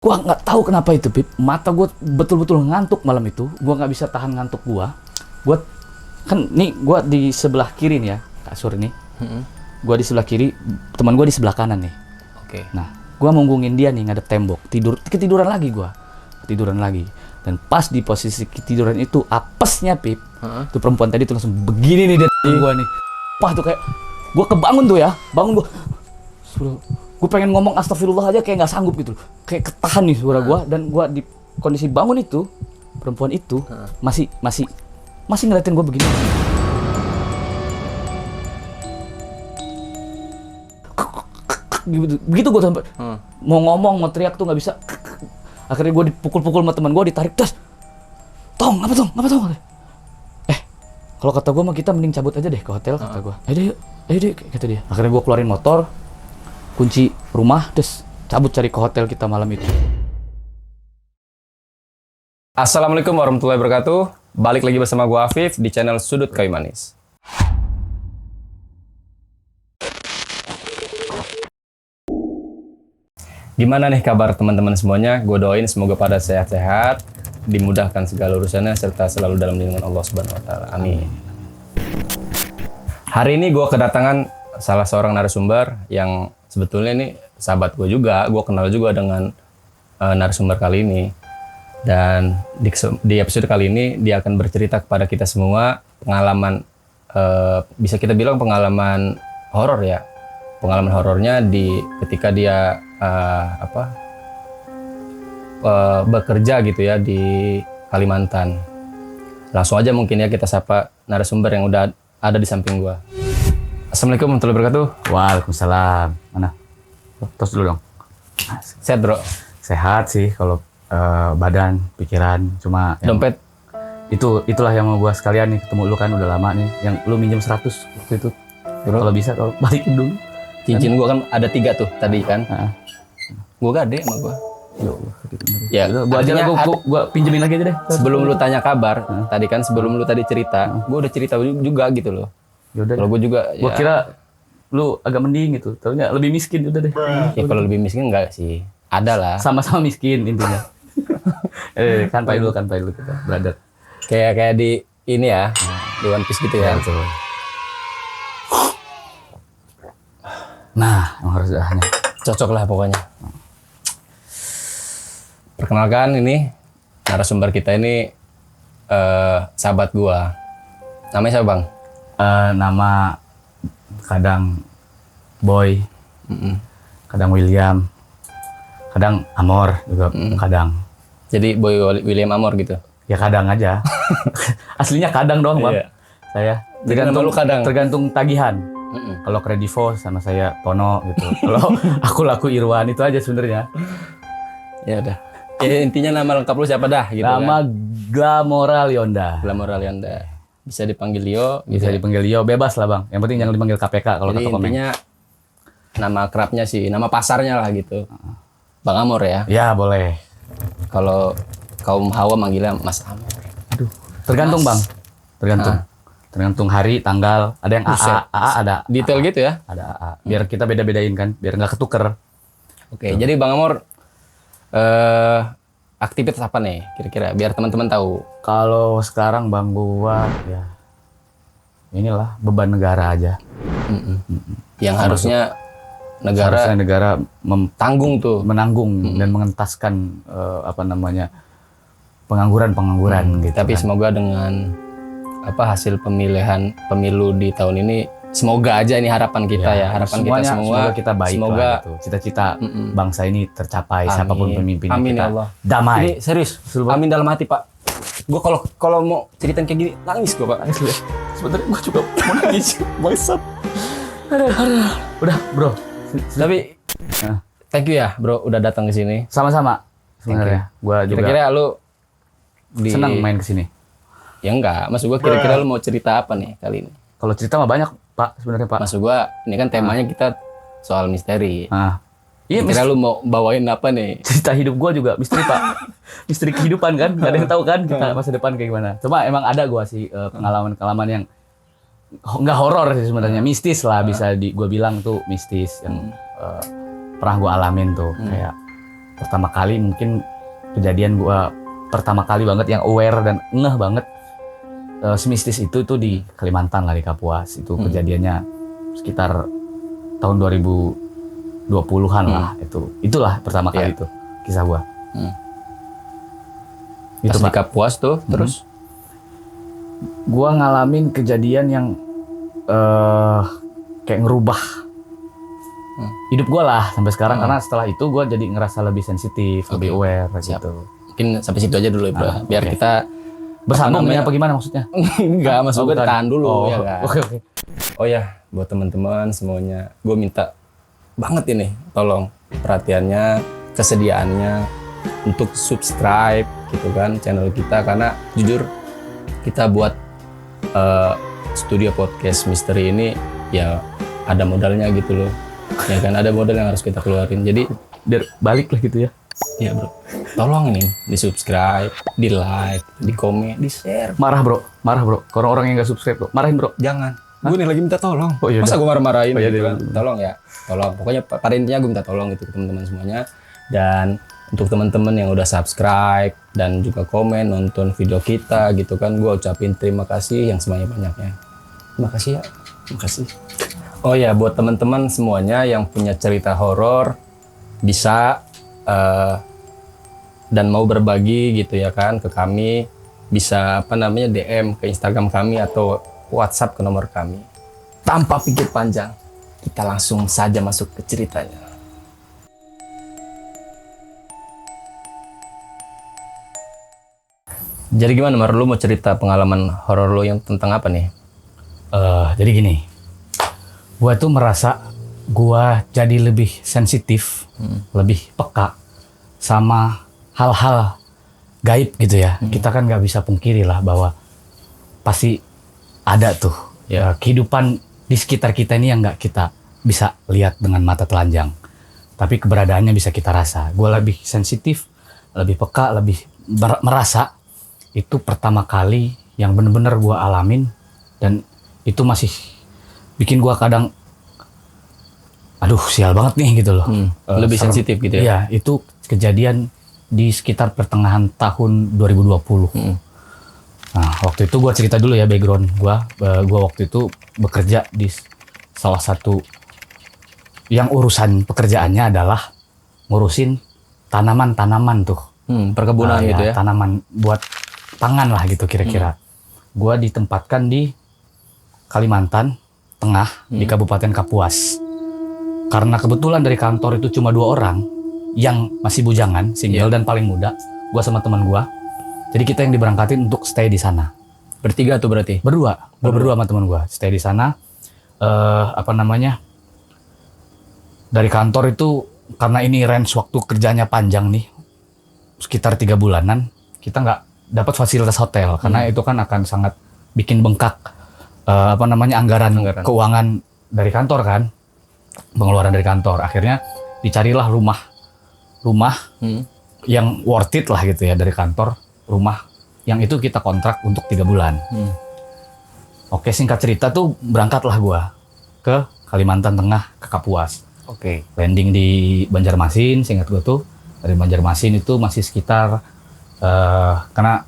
Gua nggak tahu kenapa itu, Pip. Mata gua betul-betul ngantuk malam itu. Gua nggak bisa tahan ngantuk gua. Gua kan nih gua di sebelah kiri nih ya, kasur ini. Gua di sebelah kiri, teman gua di sebelah kanan nih. Oke. Nah, gua munggungin dia nih ngadep tembok. Ketiduran lagi gua. Ketiduran lagi. Dan pas di posisi ketiduran itu apesnya, Pip. Tuh perempuan tadi tuh langsung begini nih dari gua nih. Wah, tuh kayak gua kebangun tuh ya. Bangun gua. Gue pengen ngomong astagfirullah aja kayak nggak sanggup gitu, kayak ketahan nih suara gue. Dan gue di kondisi bangun itu, perempuan itu masih ngeliatin gue begini. Begitu gue sampai mau ngomong, mau teriak tuh nggak bisa. Akhirnya gue dipukul-pukul sama teman gue, ditarik tas. Tong, apa tong? Kalau kata gue mah kita mending cabut aja deh ke hotel, kata gue. Ayo deh, kata dia. Akhirnya gue keluarin motor, kunci rumah, terus cabut cari ke hotel kita malam itu. Assalamualaikum warahmatullahi wabarakatuh. Balik lagi bersama gua Afif di channel Sudut Kayu Manis. Gimana nih kabar teman-teman semuanya? Gue doain semoga pada sehat-sehat, dimudahkan segala urusannya, serta selalu dalam lindungan Allah Subhanahu Wa Taala. Amin. Hari ini gue kedatangan salah seorang narasumber yang sebetulnya ini sahabat gue juga. Gue kenal juga dengan narasumber kali ini. Dan di episode kali ini dia akan bercerita kepada kita semua pengalaman, bisa kita bilang pengalaman horor ya. Pengalaman horornya ketika dia bekerja gitu ya di Kalimantan. Langsung aja mungkin ya kita sapa narasumber yang udah ada di samping gua. Assalamualaikum warahmatullahi wabarakatuh. Waalaikumsalam. Mana? Tos dulu dong. Sehat bro? Sehat sih kalau badan, pikiran, cuma Dompet? Itulah yang mau gua sekalian nih, ketemu lu kan udah lama nih. Yang lu minjem 100 waktu itu. Kalau bisa kalau balikin dulu. Cincin gua kan ada 3 tuh tadi kan. Gua gade sama gua. Ya, Gua aja lah, gua pinjemin lagi aja deh. Sebelum lu tanya kabar, tadi kan sebelum lu tadi cerita, gua udah cerita juga gitu loh. Yaudah. Kalau gua juga Gua kira lu agak mending gitu. Taunya lebih miskin, udah deh. ya kalau lebih miskin enggak sih. Ada lah. Sama-sama miskin intinya. Kanpai dulu kita, brother. Kayak di ini ya, di One Piece gitu ya. Betul. Nah, yang harus dahnya. Cocok lah pokoknya. Perkenalkan ini narasumber kita ini sahabat gua. Namanya siapa bang? Nama kadang Boy, kadang William, kadang Amor juga kadang. Jadi Boy William Amor gitu? Ya kadang aja. Aslinya kadang doang bang. Iya. Saya Tergantung lu kadang? Tergantung tagihan. Kalau Kredivo sama saya Tono gitu. Kalau aku laku Irwan itu aja sebenarnya. Ya udah. Ya, intinya nama lengkap lu siapa dah gitu Nama kan? Glamora Lionda. Glamora Lionda. Bisa dipanggil Leo. Bisa dipanggil Leo, bebas lah bang. Yang penting jangan dipanggil KPK kalau Jadi kata komen. intinya nama kerapnya sih, nama pasarnya lah gitu. Bang Amor ya. Ya boleh. Kalau kaum Hawa manggilnya Mas Amor. Aduh. Tergantung bang. Tergantung hari, tanggal. Ada yang Buset. AA ada. Detail gitu ya? Ada AA. Biar kita beda-bedain kan, biar nggak ketuker. Oke, jadi Bang Amor aktivitas apa nih kira-kira biar teman-teman tahu? Kalau sekarang bang gua ya inilah beban negara aja. Yang harusnya Seharusnya negara tanggung tuh. menanggung dan mengentaskan pengangguran gitu. Tapi kan. semoga dengan hasil pemilihan pemilu di tahun ini, semoga aja ini harapan kita ya, harapan kita semua. Semoga kita baik semoga lah gitu. Cita-cita bangsa ini tercapai, siapapun pemimpinnya. Amin kita ya Allah. damai. Ini serius, amin dalam hati Pak. Gue kalau mau ceritain kayak gini nangis gue Pak. Sebenarnya gue juga mau nangis, bangsat. Udah bro. Tapi thank you ya bro udah datang ke sini. Sama-sama sebenarnya. Gua juga Kira-kira lu senang main ke sini. Ya enggak, maksud gua kira-kira lu mau cerita apa nih kali ini? Kalau cerita mah banyak Pak sebenarnya Pak. Maksud gua ini kan temanya kita soal misteri. Iya, Kira lu mau bawain apa nih? cerita hidup gua juga misteri Pak. Misteri kehidupan kan, nggak ada yang tahu kan kita masa depan kayak gimana. Cuma emang ada gua sih pengalaman-pengalaman yang nggak horor sih sebenarnya, mistis lah bisa gua bilang tuh mistis yang pernah gua alamin tuh kayak pertama kali mungkin kejadian gua pertama kali banget yang aware dan ngeh banget semistis itu tuh di Kalimantan lah, di Kapuas. Itu kejadiannya sekitar tahun 2020-an lah itu. Itulah pertama kali itu kisah gua. Itu di Kapuas tuh terus gua ngalamin kejadian yang kayak ngerubah hidup gua lah sampai sekarang, karena setelah itu gua jadi ngerasa lebih sensitif, lebih aware gitu. Mungkin sampai situ aja dulu ya, Bro. Biar kita bersambung ini apa gimana maksudnya? Enggak, maksud gue tahan dulu ya kan. Oke. Oh ya, buat teman-teman semuanya, gue minta banget ini, tolong perhatiannya, kesediaannya untuk subscribe gitu kan channel kita, karena jujur kita buat studio podcast misteri ini ya ada modalnya gitu loh. Ya kan, ada modal yang harus kita keluarin. Jadi Biar balik lah gitu ya. ya bro, tolong ini di subscribe, di like, di komen, di share. Marah bro. Kalau orang yang nggak subscribe bro, marahin bro. Jangan. Gue nih lagi minta tolong. Oh, iya, Masa gue marah-marahin iya, gitu iya. kan? Tolong ya, tolong. Pokoknya pada intinya gue minta tolong gitu ke teman-teman semuanya. Dan untuk teman-teman yang udah subscribe dan juga komen, nonton video kita gitu kan, gue ucapin terima kasih yang sebanyak-banyaknya. Terima kasih ya. Terima kasih. Oh ya, buat teman-teman semuanya yang punya cerita horor bisa dan mau berbagi gitu ya kan ke kami, bisa DM ke Instagram kami atau WhatsApp ke nomor kami. Tanpa pikir panjang, kita langsung saja masuk ke ceritanya. Jadi gimana Mar, lu mau cerita pengalaman horor lu yang tentang apa nih? Jadi gini, gua tuh merasa gua jadi lebih sensitif, lebih peka sama hal-hal gaib gitu ya. Kita kan nggak bisa pungkiri lah bahwa pasti ada tuh kehidupan di sekitar kita ini yang nggak kita bisa lihat dengan mata telanjang, tapi keberadaannya bisa kita rasa. Gua lebih sensitif, lebih peka, lebih merasa. Itu pertama kali yang bener-bener gua alamin, dan itu masih bikin gua kadang aduh sial banget nih gitu loh. Lebih sensitif gitu ya? Iya, itu kejadian di sekitar pertengahan tahun 2020. Nah, waktu itu gue cerita dulu ya background gue. Gue waktu itu bekerja di salah satu yang urusan pekerjaannya adalah ngurusin tanaman-tanaman tuh. Perkebunan gitu ya? Tanaman buat pangan lah gitu kira-kira. Gue ditempatkan di Kalimantan Tengah, di Kabupaten Kapuas. Karena kebetulan dari kantor itu cuma 2 orang yang masih bujangan, single dan paling muda, gue sama teman gue. Jadi kita yang diberangkatin untuk stay di sana. Bertiga tuh berarti? Berdua sama teman gue stay di sana. Dari kantor itu, karena ini range waktu kerjanya panjang nih, sekitar 3 bulanan, kita nggak dapat fasilitas hotel karena itu kan akan sangat bikin bengkak anggaran keuangan dari kantor kan. Pengeluaran dari kantor, akhirnya dicarilah rumah yang worth it lah gitu ya dari kantor, rumah yang itu kita kontrak untuk 3 bulan. Oke, singkat cerita tuh berangkatlah gua ke Kalimantan Tengah, ke Kapuas. Oke. Landing di Banjarmasin, singkat gua tuh dari Banjarmasin itu masih sekitar karena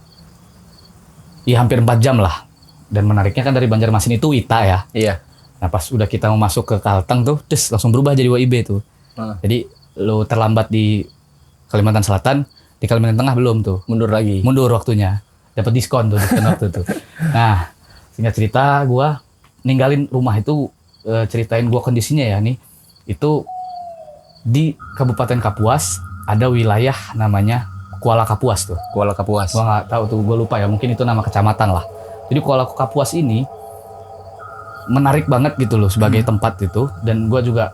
ya hampir 4 jam lah. Dan menariknya kan dari Banjarmasin itu Wita ya. Iya. Nah pas udah kita mau masuk ke Kalteng tuh, langsung berubah jadi WIB tuh. Jadi lu terlambat di Kalimantan Selatan, di Kalimantan Tengah belum tuh. Mundur lagi. Mundur waktunya. Dapat diskon waktu tuh. Nah, singkat cerita gua ninggalin rumah itu, ceritain gua kondisinya ya nih. Itu di Kabupaten Kapuas ada wilayah namanya Kuala Kapuas tuh. Kuala Kapuas. Gua nggak tahu tuh, gua lupa ya. Mungkin itu nama kecamatan lah. Jadi Kuala Kapuas ini menarik banget gitu loh sebagai tempat itu, dan gue juga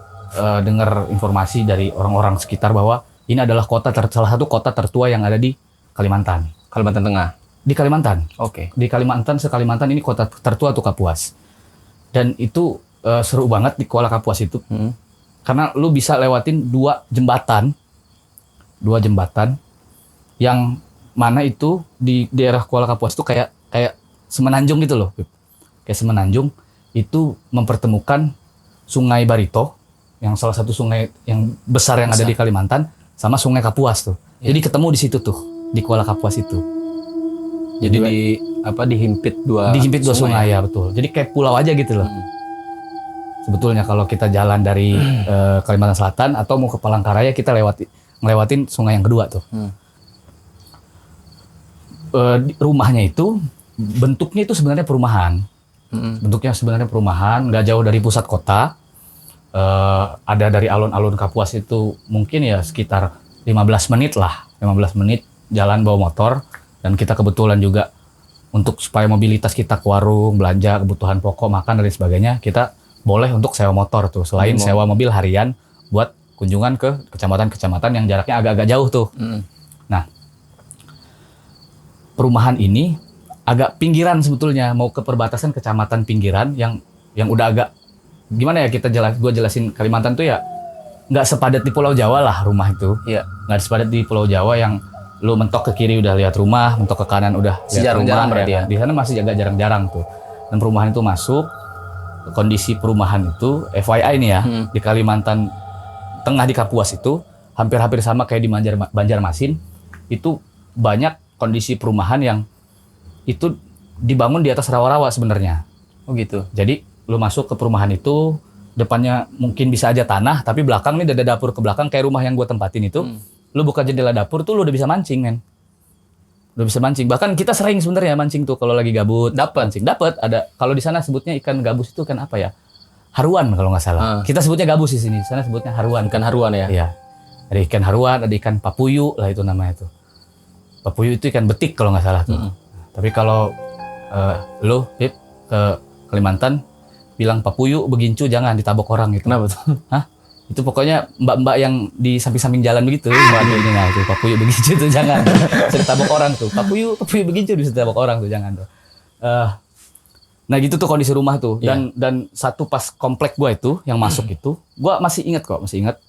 dengar informasi dari orang-orang sekitar bahwa ini adalah salah satu kota tertua yang ada di Kalimantan Tengah. Di Kalimantan. Oke. Di Kalimantan ini kota tertua tuh Kapuas. Dan itu seru banget di Kuala Kapuas itu. Karena lu bisa lewatin 2 jembatan yang mana itu di daerah Kuala Kapuas itu kayak semenanjung gitu loh. Kayak semenanjung. Itu mempertemukan Sungai Barito, yang salah satu sungai yang besar yang ada di Kalimantan, sama Sungai Kapuas tuh. Jadi ketemu di situ tuh, di Kuala Kapuas itu. Jadi dihimpit dua sungai ya, betul. Jadi kayak pulau aja gitu loh. Sebetulnya kalau kita jalan dari Kalimantan Selatan atau mau ke Palangkaraya, kita ngelewatin sungai yang kedua tuh. Rumahnya itu bentuknya itu sebenarnya perumahan. Bentuknya sebenarnya perumahan, nggak jauh dari pusat kota. Ada dari alun-alun Kapuas itu mungkin ya sekitar 15 menit lah. 15 menit jalan bawa motor. Dan kita kebetulan juga untuk supaya mobilitas kita ke warung, belanja, kebutuhan pokok, makan, dan sebagainya, kita boleh untuk sewa motor tuh. Selain sewa mobil harian buat kunjungan ke kecamatan-kecamatan yang jaraknya agak-agak jauh tuh. Nah, perumahan ini agak pinggiran sebetulnya, mau ke perbatasan kecamatan pinggiran yang udah agak gimana ya gue jelasin. Kalimantan tuh ya nggak sepadat di Pulau Jawa lah rumah itu. Iya. Nggak sepadat di Pulau Jawa yang lu mentok ke kiri udah lihat rumah, mentok ke kanan udah lihat rumah. Berarti ya. Di sana masih agak jarang-jarang tuh. Dan perumahan itu masuk, kondisi perumahan itu FYI nih ya, di Kalimantan Tengah di Kapuas itu hampir-hampir sama kayak di Banjarmasin. Itu banyak kondisi perumahan yang itu dibangun di atas rawa-rawa sebenarnya. Oh gitu. Jadi lu masuk ke perumahan itu, depannya mungkin bisa aja tanah, tapi belakang nih ada dapur ke belakang kayak rumah yang gue tempatin itu. Lu buka jendela dapur tuh lu udah bisa mancing, men. Udah bisa mancing. Bahkan kita sering sebenarnya mancing tuh kalau lagi gabut. Dapat ada, kalau di sana sebutnya ikan gabus itu kan apa ya? Haruan kalau nggak salah. Kita sebutnya gabus di sini. Di sana sebutnya haruan. Ikan haruan ya? Iya. Ada ikan haruan, ada ikan papuyu lah itu namanya tuh. Papuyu itu ikan betik kalau nggak salah tuh. Tapi kalau lu Pip, ke Kalimantan bilang papuyu begincu jangan ditabok orang gitu. Kenapa tuh? Hah? Itu pokoknya mbak-mbak yang di samping-samping jalan begitu, mbaknya nah itu papuyu begincu tuh jangan. Bisa ditabok orang tuh. Papuyu begincu bisa ditabok orang tuh jangan tuh. Nah gitu tuh kondisi rumah tuh. Dan satu pas komplek gua itu yang masuk itu, gua masih ingat.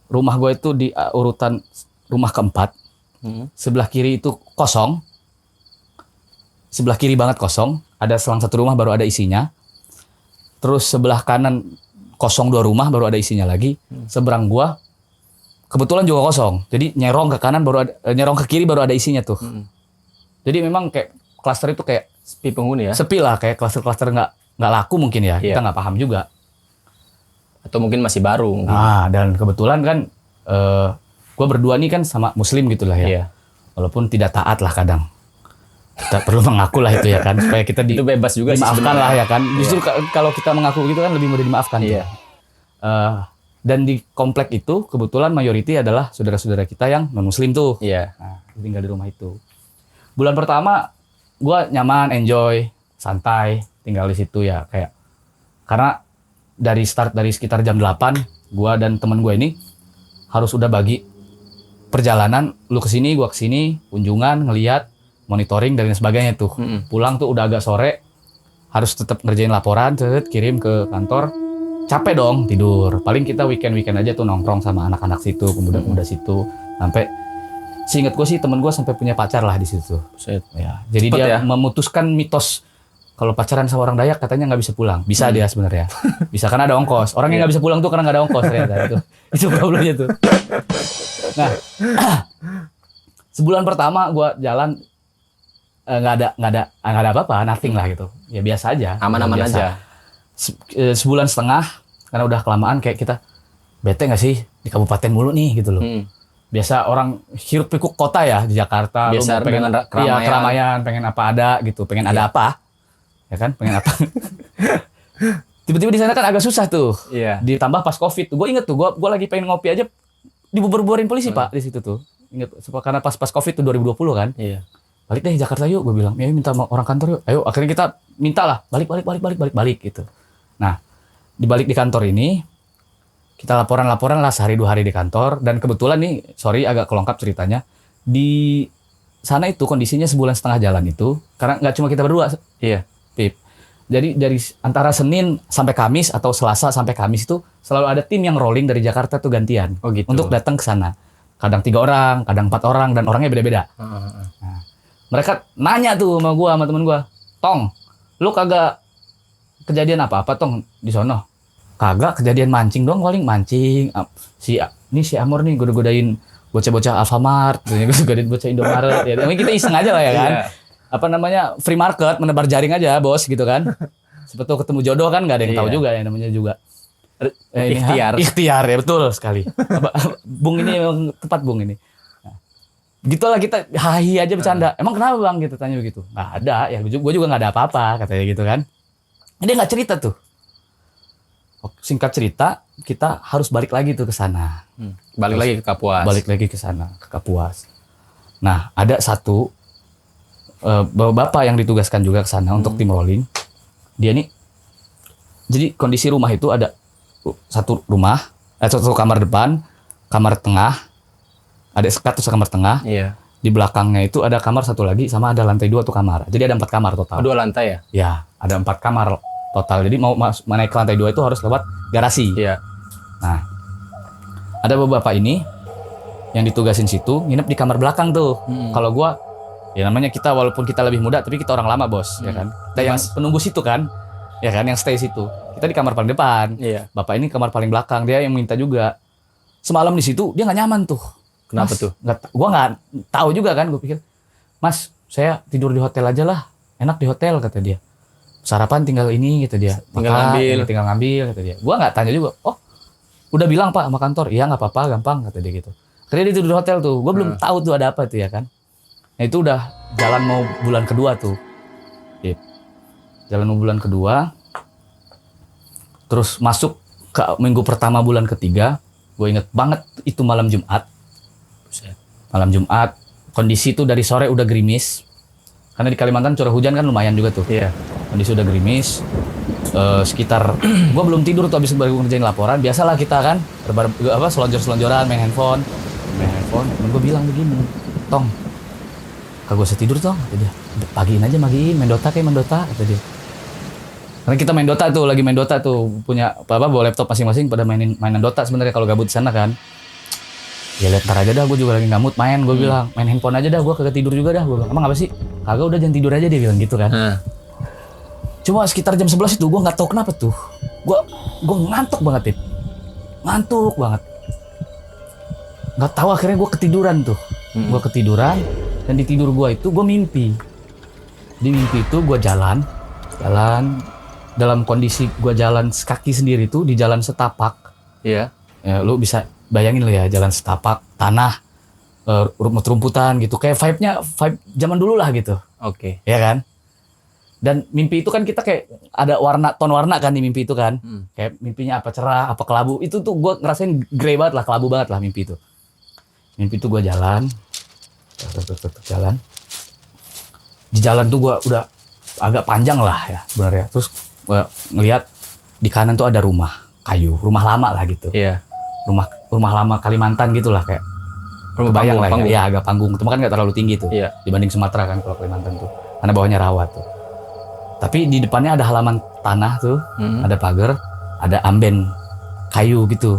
Rumah gua itu di urutan rumah keempat. Sebelah kiri itu kosong. Sebelah kiri banget kosong. Ada selang satu rumah baru ada isinya. Terus sebelah kanan kosong 2 rumah baru ada isinya lagi. Seberang gua kebetulan juga kosong. Jadi nyerong ke kanan baru ada, nyerong ke kiri baru ada isinya tuh. Jadi memang kayak klaster itu kayak sepi penghuni ya. Sepi lah, kayak klaster-klaster nggak laku mungkin ya. Kita nggak paham juga. Atau mungkin masih baru. Nah, dan kebetulan kan gua berdua nih kan sama muslim gitulah ya. Walaupun tidak taat lah kadang. Kita perlu mengaku lah itu ya kan, supaya kita itu bebas juga dimaafkan lah ya kan. Justru kalau kita mengaku gitu kan lebih mudah dimaafkan. Dan di komplek itu kebetulan mayoriti adalah saudara-saudara kita yang non muslim tuh. Nah, tinggal di rumah itu. Bulan pertama gue nyaman, enjoy, santai tinggal di situ ya, kayak karena dari sekitar jam 8 gue dan teman gue ini harus udah bagi perjalanan, lu kesini gue kesini, kunjungan, ngelihat, monitoring dan sebagainya tuh. Pulang tuh udah agak sore, harus tetap ngerjain laporan, kirim ke kantor. Capek dong tidur. Paling kita weekend aja tuh nongkrong sama anak-anak situ, pemuda-pemuda situ. Sampai seingat gue sih temen gue sampai punya pacar lah di situ. Ya, jadi cepet dia memutuskan mitos kalau pacaran sama orang Dayak katanya nggak bisa pulang. Bisa dia sebenarnya. Bisa karena ada ongkos. Orang yang nggak bisa pulang tuh karena nggak ada ongkos ternyata. Itu problemnya tuh. Nah, sebulan pertama gue jalan nggak ada apa-apa, nothing lah gitu. Ya biasa aja. Aman-aman aja. Sebulan setengah karena udah kelamaan kayak kita bete nggak sih di kabupaten mulu nih gitu loh. Biasa orang hiruk pikuk kota ya di Jakarta. Biasa lu pengen keramaian, pengen apa ada gitu, pengen ada apa, ya kan, pengen apa. Tiba-tiba di sana kan agak susah tuh. Ditambah pas COVID tuh, gue inget tuh, gue lagi pengen ngopi aja dibubar-bubarin polisi pak di situ tuh. Ingat karena pas COVID tuh 2020 kan. Balik deh Jakarta yuk, gue bilang. Ya minta orang kantor yuk. Ayo akhirnya kita minta lah balik gitu. Nah dibalik di kantor ini kita laporan lah sehari 2 hari di kantor, dan kebetulan nih sorry agak kelongkap ceritanya, di sana itu kondisinya sebulan setengah jalan itu karena nggak cuma kita berdua. Pip. Jadi dari antara Senin sampai Kamis atau Selasa sampai Kamis itu selalu ada tim yang rolling dari Jakarta tuh gantian untuk datang ke sana. Kadang 3 orang, kadang 4 orang, dan orangnya beda-beda. Nah, mereka nanya tuh sama gua, sama temen gua, Tong, lu kagak kejadian apa-apa Tong di sono? Kagak, kejadian mancing doang paling, mancing. Si ini si Amor nih goda-godain bocah-bocah Alfamart, goda-godain bocah Indomaret. Ya, kita iseng aja lah ya kan. Iya. Apa namanya free market, menebar jaring aja bos gitu kan. Seperti ketemu jodoh kan nggak ada yang tahu Iya. juga ya namanya juga. Ikhtiar. Ikhtiar ya betul sekali. Bung ini memang tepat Bung ini. Nah, gitulah kita hahi aja bercanda. Emang kenapa Bang gitu tanya begitu? Nggak ada ya, gue juga nggak ada apa-apa katanya gitu kan. Dia nggak cerita tuh. Singkat cerita, kita harus balik lagi tuh ke sana. Balik lagi ke Kapuas. Balik lagi ke sana, ke Kapuas. Nah, ada satu bapak yang ditugaskan juga ke sana untuk tim rolling. Dia nih, jadi kondisi rumah itu ada satu rumah, satu kamar depan, kamar tengah, ada sekat terus kamar tengah. Iya. Di belakangnya itu ada kamar satu lagi, sama ada lantai 2 tuh kamar. Jadi ada 4 kamar total. 2 lantai ya? Ya, ada 4 kamar total. Jadi mau naik ke lantai 2 itu harus lewat garasi. Iya. Nah, ada bapak ini yang ditugasin situ nginep di kamar belakang tuh. Kalau gua ya namanya kita walaupun kita lebih muda tapi kita orang lama bos, ya kan. Kita yang penunggu situ kan, ya kan yang stay situ. Kita di kamar paling depan. Iya. Bapak ini kamar paling belakang, dia yang minta juga. Semalam di situ dia nggak nyaman tuh. Kenapa Mas, tuh? Gua nggak tahu juga kan, gue pikir, Mas, saya tidur di hotel aja lah, enak di hotel kata dia. Sarapan tinggal ini gitu dia. Tinggal ngambil. Tinggal ngambil kata dia. Gua nggak tanya juga. Oh, udah bilang Pak sama kantor. Iya nggak apa-apa, gampang kata dia gitu. Akhirnya dia tidur di hotel tuh. Gua belum tahu tuh ada apa tuh ya kan. Nah itu udah jalan mau bulan kedua tuh. Jalan mau bulan kedua. Terus masuk ke minggu pertama bulan ketiga. Gue inget banget itu malam Jumat. Malam Jumat. Kondisi itu dari sore udah gerimis. Karena di Kalimantan curah hujan kan lumayan juga tuh. Iya. Kondisi udah gerimis. Sekitar gue belum tidur tuh habis baru ngerjain laporan. Biasalah kita kan selonjor-selonjoran main handphone. Dan gue bilang begini, Tong, kagak usah tidur Tong, kata dia. Pagiin aja main Dota kayak main Dota kata dia. Karena kita main Dota tuh punya bawa laptop masing-masing pada mainan Dota sebenarnya kalau gabut di sana kan. Ya lihat ntar aja dah, gue juga lagi ngamut main, gue bilang main handphone aja dah, gue kagak tidur juga dah, gue bilang emang apa sih? Kagak, udah jangan tidur aja, dia bilang gitu kan. Cuma sekitar jam 11 itu gue nggak tahu kenapa tuh, gue ngantuk banget ngantuk banget, nggak tahu akhirnya gue ketiduran tuh, gue ketiduran dan di tidur gue itu gue mimpi, di mimpi itu gue jalan dalam kondisi gue jalan kaki sendiri tuh di jalan setapak. Iya. Ya, lu bisa bayangin lo ya jalan setapak tanah, rumput-rumputan gitu, kayak vibe zaman dulu lah gitu. Oke. Ya kan? Dan mimpi itu kan kita kayak ada ton warna kan di mimpi itu kan. Kayak mimpinya apa cerah, apa kelabu. Itu tuh gue ngerasain grey banget lah, kelabu banget lah mimpi itu. Mimpi itu gue jalan. Di jalan tuh gue udah agak panjang lah ya sebenarnya. Terus gue ngeliat di kanan tuh ada rumah kayu, rumah lama lah gitu. Iya. Rumah lama Kalimantan gitu lah kayak. Kebayang lah ya, ya agak panggung. Cuma kan nggak terlalu tinggi tuh. Iya. Dibanding Sumatera kan kalau Kalimantan tuh. Karena bawahnya rawa tuh. Tapi di depannya ada halaman tanah tuh, ada pagar, ada amben kayu gitu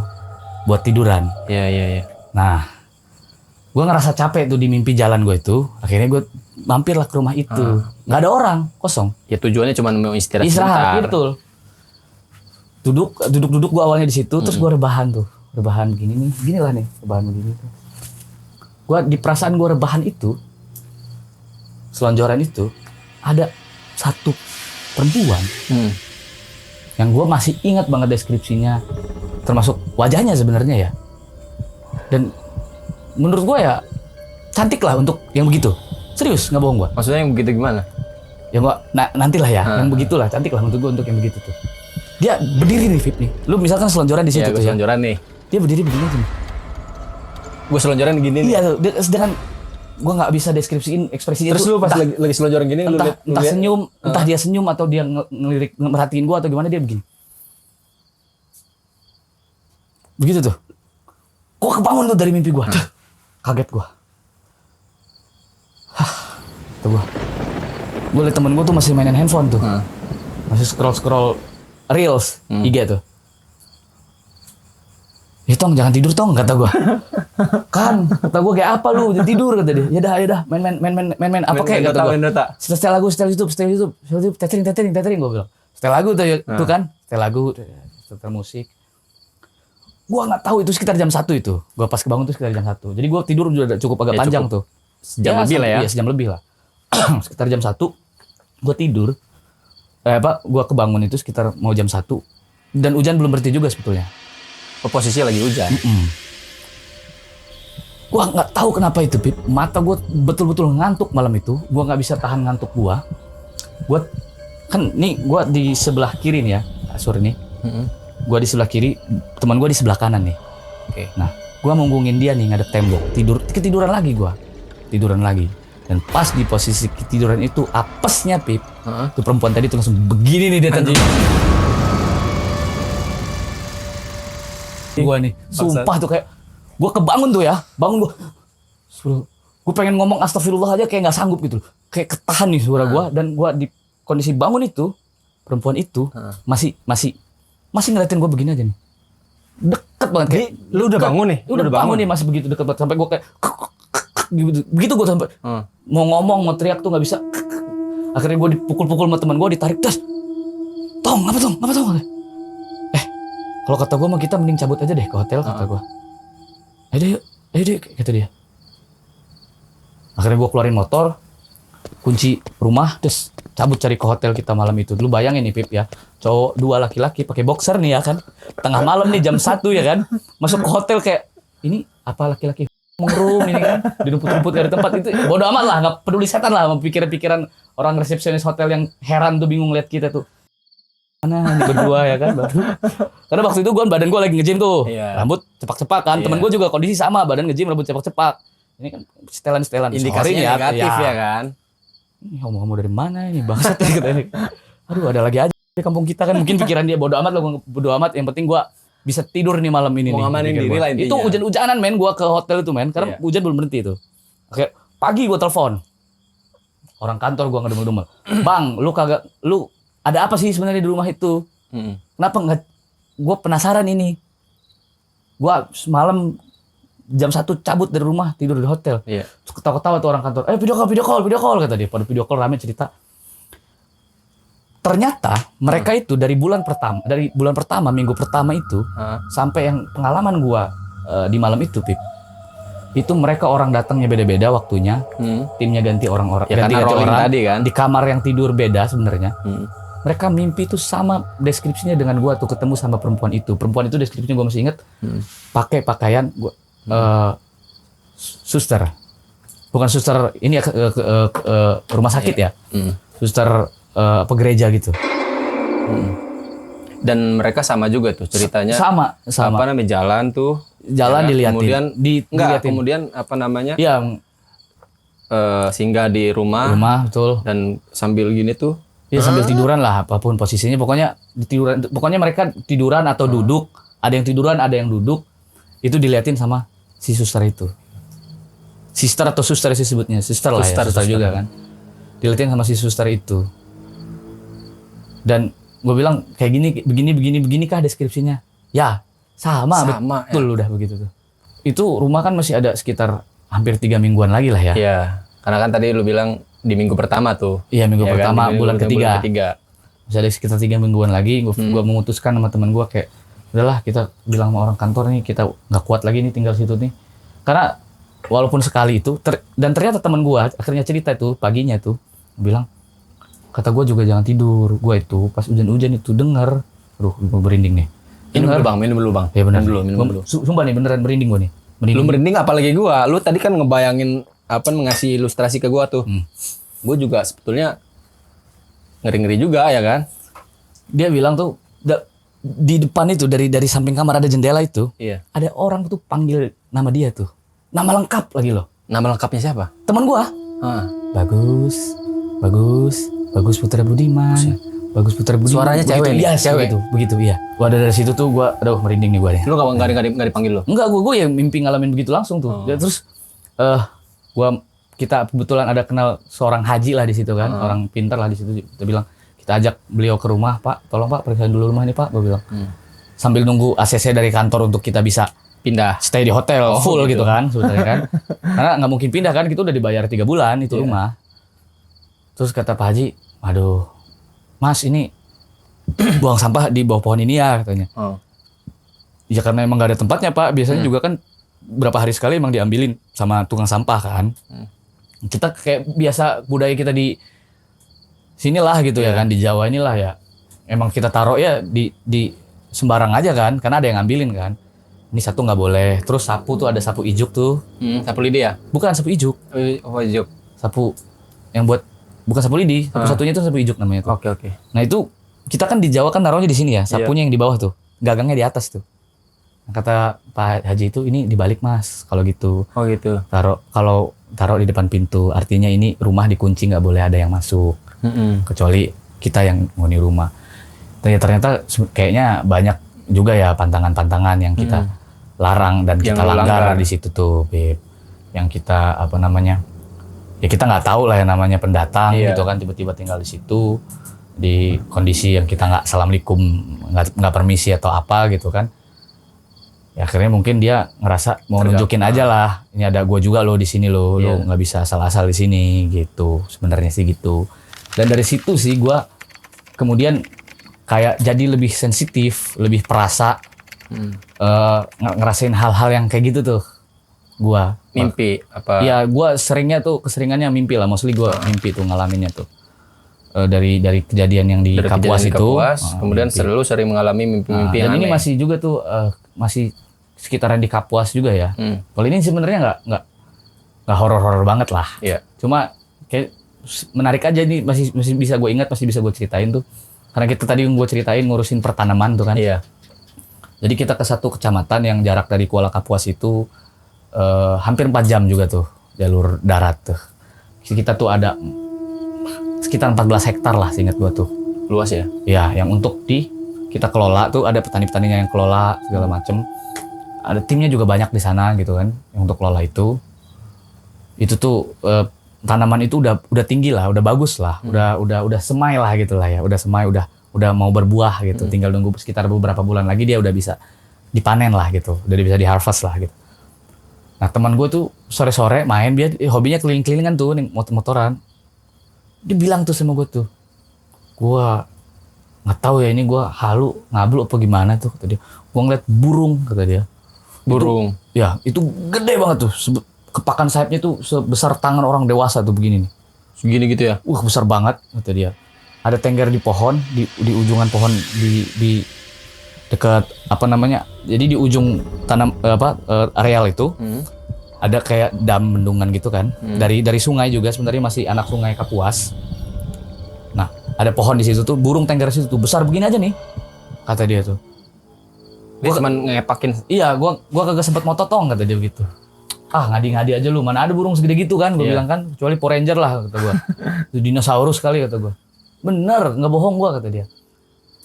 buat tiduran. Iya. Nah, gue ngerasa capek tuh di mimpi jalan gue itu. Akhirnya gue mampirlah ke rumah itu. Nggak ada orang, kosong. Ya tujuannya cuma mau istirahat Istirahat, sebentar. betul. Duduk gue awalnya di situ, terus gue rebahan begini nih, ginilah nih, rebahan begini tuh. Gue di perasaan gue rebahan itu, selonjoran itu, ada satu perempuan yang gue masih ingat banget deskripsinya, termasuk wajahnya sebenarnya ya. Dan menurut gue ya cantik lah untuk yang begitu. Serius, nggak bohong gue. Maksudnya yang begitu gimana? Ya gua nantilah ya, yang begitulah cantik lah untuk gue untuk yang begitu tuh. Dia berdiri nih Vip nih. Lu misalkan selonjoran di situ Iya, gue tuh ya. selonjoran nih. Dia berdiri begini tuh. Gue selonjoran gini nih. Iya tuh. Sedangkan gue nggak bisa deskripsiin ekspresinya. Terus tuh, lu pas lagi selonjoran gini lu lihat entah senyum, entah dia senyum atau dia ngelirik merhatiin gue atau gimana, dia begini. Begitu tuh. Gue kebangun tuh dari mimpi gue. Kaget gue. Tuh gue liat temen gue tuh masih mainin handphone tuh. Masih scroll reels IG tuh. Ya Tong, jangan tidur Tong, kata gue. Kan, kata gue kayak apa lu, jangan tidur, kata dia. Ya dah, main apa kayak, kata gue. Setel lagu, setel YouTube, tethering gue bilang. Setel lagu tuh kan, setel lagu, setel musik. Gua nggak tahu itu sekitar jam 1 itu. Gua pas kebangun tuh sekitar jam 1. Jadi gua tidur juga cukup agak panjang tuh. Sejam lebih lah ya. Iya, sejam lebih lah. Sekitar jam 1 gua tidur. Gua kebangun itu sekitar mau jam 1 dan hujan belum berhenti juga sebetulnya. Posisinya lagi hujan. Gua nggak tahu kenapa itu, Pip. Mata gua betul-betul ngantuk malam itu. Gua nggak bisa tahan ngantuk gua. Gua kan nih gua di sebelah kiri nih ya, kasur ini. Gua di sebelah kiri, teman gua di sebelah kanan nih. Oke. Nah, gua ngunggungin dia nih ngadep tembok. Ketiduran lagi gua. Tiduran lagi. Dan pas di posisi ketiduran itu apesnya, Pip. Tuh perempuan tadi tuh langsung begini nih dia tadi. Gua nih, sumpah tuh kayak gua kebangun tuh ya, bangun gua. Gua pengen ngomong astagfirullah aja kayak nggak sanggup gitu. Kayak ketahan nih suara gua, dan gua di kondisi bangun itu, perempuan itu masih ngeliatin gua begini aja nih. Deket banget kayak. Lu udah bangun nih? Udah bangun nih, masih begitu deket banget sampai gua kayak begitu gua sampai mau ngomong, mau teriak tuh nggak bisa. Akhirnya gua dipukul-pukul sama teman gua, ditarik, "Das. Tong, apa tong? Kalau kata gue mah kita mending cabut aja deh ke hotel," kata gue. Ayo deh, kata dia. Akhirnya gue keluarin motor, kunci rumah, terus cabut cari ke hotel kita malam itu. Dulu bayangin nih, Pip ya, cowok 2 laki-laki pakai boxer nih ya kan, tengah malam nih jam 1 ya kan, masuk ke hotel kayak ini apa laki-laki room ini kan, dirumput-rumput dari tempat itu. Bodoh amat lah, nggak peduli setan lah sama pikiran-pikiran orang resepsionis hotel yang heran tuh, bingung lihat kita tuh. Mana ini berdua ya kan baru. Karena waktu itu badan gue lagi nge-gym tuh. Rambut cepak-cepak kan. Temen gue juga kondisi sama, badan nge-gym, rambut cepak-cepak. Ini kan setelan-setelan. Indikasinya negatif ya kan. Ini ngomong-ngomong dari mana ini bangsat ini. Aduh, ada lagi aja di kampung kita kan. Mungkin pikiran dia bodo amat loh, bodo amat. Yang penting gue bisa tidur nih malam ini. Mau ngamanin diri lah intinya. Itu hujan-hujanan men gue ke hotel itu men. Karena hujan belum berhenti itu. Oke, pagi gue telepon. Orang kantor gue ngedumel-dumel. "Bang, lu ada apa sih sebenarnya di rumah itu? Kenapa nggak? Gue penasaran ini. Gue semalam jam 1 cabut dari rumah, tidur di hotel." Ketawa-ketawa tuh orang kantor. Video call kata dia. Pada video call rame cerita. Ternyata mereka itu dari bulan pertama, minggu pertama itu sampai yang pengalaman gue di malam itu, Pip. Itu mereka orang datangnya beda-beda waktunya, timnya ganti orang-orang, ya, ganti orang tadi kan. Di kamar yang tidur beda sebenarnya. Mereka mimpi tuh sama deskripsinya dengan gua tuh, ketemu sama perempuan itu. Perempuan itu deskripsinya gua masih inget. Pakai pakaian suster. Bukan suster ini ya, rumah sakit ya. Suster gereja gitu. Dan mereka sama juga tuh ceritanya. Sama. Apa namanya, jalan tuh. Jalan diliatin. Kemudian diliatin. Kemudian apa namanya? Iya. Singgah di rumah. Betul. Dan sambil gini tuh. Ya sambil tiduran lah, apapun posisinya. Pokoknya mereka tiduran atau duduk. Ada yang tiduran, ada yang duduk. Itu diliatin sama si suster itu. Sister atau suster sih sebutnya. Suster lah ya, suster juga kan. Diliatin sama si suster itu. Dan gue bilang kayak begini kah deskripsinya? Ya, sama betul ya. Udah begitu tuh. Itu rumah kan masih ada sekitar hampir 3 mingguan lagi lah ya. Iya, karena kan tadi lu bilang di minggu pertama tuh. Iya, minggu pertama kan? bulan ketiga. Masih ada sekitar 3 mingguan lagi. Gue memutuskan sama teman gue kayak, udahlah kita bilang sama orang kantor nih, kita nggak kuat lagi nih tinggal situ nih. Karena walaupun sekali itu, dan ternyata teman gue akhirnya cerita itu paginya tuh bilang, kata gue juga jangan tidur. Gue itu pas hujan-hujan itu denger, gue merinding nih. Minum dulu bang. Ya benar. Minum dulu. Sumpah nih beneran merinding gue nih. Lu merinding apalagi gue. Lu tadi kan ngebayangin ngasih ilustrasi ke gue tuh. Gue juga sebetulnya ngeri-ngeri juga ya kan. Dia bilang tuh di depan itu dari samping kamar ada jendela itu. Iya. Ada orang tuh panggil nama dia tuh. Nama lengkap lagi loh. Nama lengkapnya siapa? Teman gue. Bagus Putra Budiman. Bagus Putra Budiman. Suaranya cewek nih. Iya, cewek. Begitu iya. Gua dari situ tuh aduh merinding nih gua nih. Lu enggak dipanggil lo? Enggak, gua yang mimpi ngalamin begitu langsung tuh. Terus kita kebetulan ada kenal seorang haji lah di situ kan, orang pintar lah di situ. Kita bilang, kita ajak beliau ke rumah, "Pak, tolong Pak, periksa dulu rumah ini Pak," gua bilang. Sambil nunggu ACC dari kantor untuk kita bisa pindah, stay di hotel full gitu kan sebenarnya kan. Karena nggak mungkin pindah kan, kita udah dibayar 3 bulan itu rumah. Terus kata Pak Haji, "Aduh, Mas ini buang sampah di bawah pohon ini ya," katanya. Ya karena emang gak ada tempatnya Pak. Biasanya juga kan berapa hari sekali emang diambilin sama tukang sampah kan. Kita kayak biasa budaya kita di sinilah gitu ya kan, di Jawa inilah ya. Emang kita taruh ya di sembarang aja kan, karena ada yang ngambilin kan. Ini satu nggak boleh. Terus sapu tuh ada sapu ijuk tuh. Sapu lidi ya? Bukan sapu ijuk. Oh, ijuk. Sapu yang buat bukan sapu lidi. Sapu satunya itu sapu ijuk namanya tuh. Oke. Nah itu kita kan di Jawa kan taruhnya di sini ya. Sapunya yang di bawah tuh. Gagangnya di atas tuh. Kata Pak Haji itu ini dibalik Mas kalau gitu. Oh gitu. Taruh di depan pintu. Artinya ini rumah dikunci nggak boleh ada yang masuk. Kecuali kita yang nguni rumah. Ternyata kayaknya banyak juga ya pantangan-pantangan yang kita larang dan Yang kita langgar langgar. di situ tuh, Beb. Yang kita apa namanya? Ya kita nggak tahu lah yang namanya pendatang gitu kan tiba-tiba tinggal di situ di kondisi yang kita nggak assalamualaikum nggak permisi atau apa gitu kan. Ya akhirnya mungkin dia ngerasa mau nunjukin aja lah, ini ada gue juga lo di sini lo nggak bisa asal-asal di sini gitu. Sebenarnya sih gitu. Dan dari situ sih gue kemudian kayak jadi lebih sensitif, lebih perasa, ngerasain hal-hal yang kayak gitu tuh. Gue Mimpi apa? ya gue keseringannya mimpi lah, mostly gue mimpi tuh ngalaminnya tuh. Dari kejadian yang di Dari Kapuas kejadian di itu, Kapuas, kemudian selalu sering mengalami mimpi-mimpi yang dan ini aneh. masih juga tuh masih sekitaran di Kapuas juga ya. Kalau ini sebenarnya nggak horor-horor banget lah. Iya. Cuma kayak menarik aja nih, masih bisa gue ingat, masih bisa gue ceritain tuh. Karena kita tadi yang gue ceritain ngurusin pertanaman tuh kan. Iya. Jadi kita ke satu kecamatan yang jarak dari Kuala Kapuas itu hampir 4 jam juga tuh jalur darat tuh. Kita tuh ada sekitar 14 hektar lah seingat gue tuh. Luas ya? Ya, yang untuk kita kelola tuh ada petani-petaninya yang kelola segala macem. Ada timnya juga banyak di sana gitu kan, yang untuk kelola itu. Itu tuh tanaman itu udah tinggi lah, udah bagus lah, udah semai lah gitu lah ya, udah semai, udah mau berbuah gitu. Tinggal nunggu sekitar beberapa bulan lagi dia udah bisa dipanen lah gitu, udah bisa diharvest lah gitu. Nah teman gue tuh sore-sore main, dia hobinya keliling-kelilingan tuh, nih motor-motoran. Dia bilang tuh sama gue tuh, gue nggak tahu ya ini gue ngablu apa gimana tuh, kata dia. Gue ngeliat burung, kata dia. Burung. Itu gede banget tuh, kepakan sayapnya tuh sebesar tangan orang dewasa tuh begini nih. Segini gitu ya? Besar banget, kata dia. Ada tengger di pohon, di ujungan pohon di dekat apa namanya? Jadi di ujung areal itu. Ada kayak dam bendungan gitu kan, dari sungai juga, sebenarnya masih anak sungai Kapuas. Nah ada pohon di situ tuh, burung tengger situ tuh besar begini aja nih, kata dia tuh. Dia cuman ngepakin. Iya, gua kagak sempet mau totong, kata dia begitu. Ah ngadi-ngadi aja lu, mana ada burung segede gitu kan, gue bilang kan, kecuali Power Ranger lah, kata gua. Itu dinosaurus kali, kata gua. Bener, nggak bohong gua, kata dia.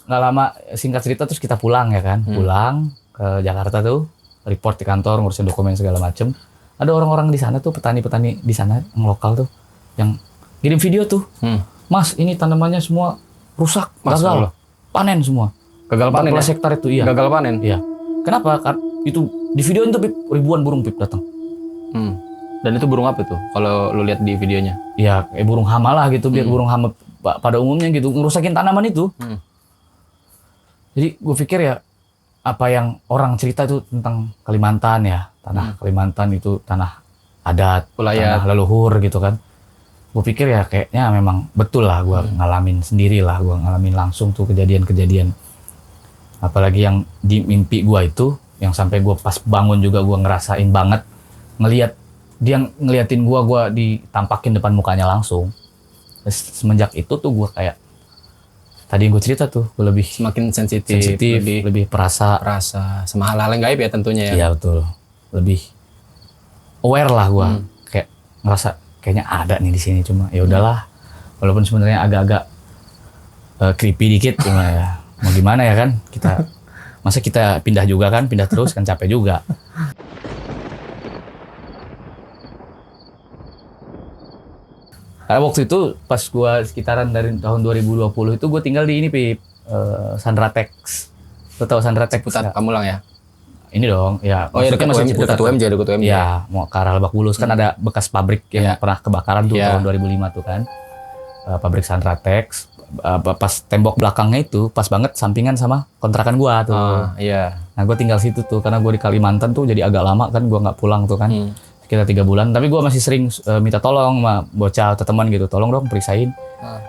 Nggak lama, singkat cerita terus kita pulang ya kan, pulang ke Jakarta tuh, report di kantor, ngurusin dokumen segala macem. Ada orang-orang di sana tuh, petani-petani di sana yang lokal tuh, yang kirim video tuh. Mas, ini tanamannya semua rusak, gagal, panen semua. Gagal panen 14 hektar itu, iya. Gagal panen? Iya. Kenapa? Itu di videoin tuh, Pip, ribuan burung, Pip, datang. Dan itu burung apa tuh, kalau lu lihat di videonya? Ya, kayak burung hama lah gitu, biar burung hama pada umumnya gitu, ngerusakin tanaman itu. Jadi gue pikir ya, apa yang orang cerita itu tentang Kalimantan ya, tanah Kalimantan itu tanah adat, Ulayat. tanah leluhur gitu kan. Gue pikir ya kayaknya memang betul lah, gue ngalamin sendiri lah, gue ngalamin langsung tuh kejadian-kejadian. Apalagi yang di mimpi gue itu, yang sampai gue pas bangun juga gue ngerasain banget, dia ngeliatin gue ditampakin depan mukanya langsung. Semenjak itu tuh gue kayak, tadi yang gue cerita tuh, gue lebih Semakin sensitif, lebih perasa sama hal-hal yang gaib ya tentunya ya. Iya betul, lebih aware lah gue, kayak ngerasa kayaknya ada nih di sini, cuma ya udahlah, walaupun sebenarnya agak-agak creepy dikit, cuma ya mau gimana ya kan, masa kita pindah juga kan, pindah terus kan capek juga. Karena waktu itu pas gue sekitaran dari tahun 2020 itu gue tinggal di ini, Pip, Sandratex. Lo tau Sandratex? Putat Pamulang ya? Ini dong, ya. Oh ya, dekat Ciputat. UMJ. Ya, mau ke arah Lebak Bulus kan ada bekas pabrik yang pernah kebakaran tuh tahun 2005 tuh kan. Pabrik Sandratex. Pas tembok belakangnya itu pas banget sampingan sama kontrakan gua tuh. Iya. Nah gue tinggal situ tuh, karena gue di Kalimantan tuh jadi agak lama kan, gue nggak pulang tuh kan, sekitar 3 bulan. Tapi gue masih sering minta tolong sama bocah atau teman gitu, tolong dong periksain.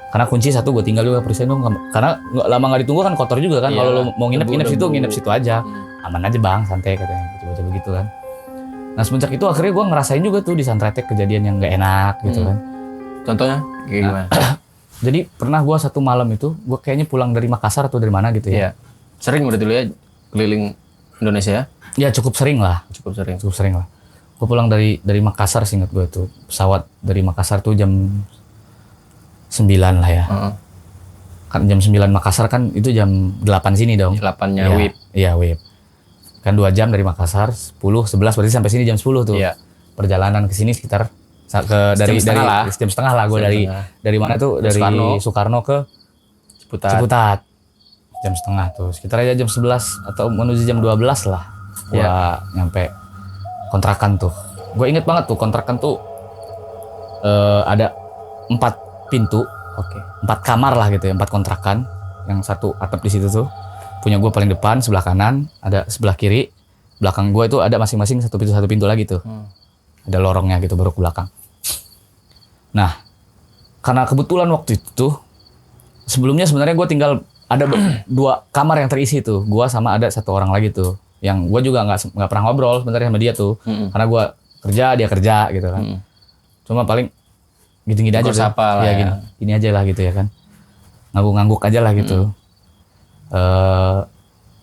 Karena kunci satu gue tinggal juga, periksain dong. Karena lama nggak ditunggu kan kotor juga kan. Kalau lo mau nginep situ aja, aman aja bang, santai katanya, coba-coba begitu kan. Nah semenjak itu akhirnya gue ngerasain juga tuh di Santratek kejadian yang nggak enak gitu kan. Contohnya kayak gimana? Jadi pernah gue satu malam itu, gue kayaknya pulang dari Makassar atau dari mana gitu ya. Iya. Sering udah dulu ya keliling Indonesia ya? Ya cukup sering lah. Cukup sering. Gue pulang dari Makassar, seingat gue tuh. Pesawat dari Makassar tuh jam 9 lah ya. Kan jam 9 Makassar kan itu jam 8 sini dong. 8-nya ya, WIB. Iya WIB. Kan 2 jam dari Makassar, 10, 11 berarti sampai sini jam 10 tuh. Iya. Perjalanan ke sini sekitar dari jam setengah lah gue dari mana tuh, dari Soekarno ke Ciputat. Jam setengah tuh, sekitar aja jam 11 atau menuju jam 12 lah gua nyampe kontrakan tuh. Gue inget banget tuh kontrakan tuh ada 4 pintu, 4 kamar lah gitu ya, 4 kontrakan, yang satu atap di situ tuh. Punya gue paling depan, sebelah kanan, ada sebelah kiri, belakang gue itu ada masing-masing satu pintu lagi tuh. Ada lorongnya gitu baru ke belakang. Nah, karena kebetulan waktu itu tuh, sebelumnya sebenarnya gue tinggal ada 2 kamar yang terisi tuh, gue sama ada 1 orang lagi tuh, yang gue juga nggak pernah ngobrol sebenarnya sama dia tuh, karena gue kerja dia kerja gitu kan. Cuma paling gini-gini aja tuh, ya gini aja lah gitu ya kan, ngangguk-ngangguk aja lah gitu.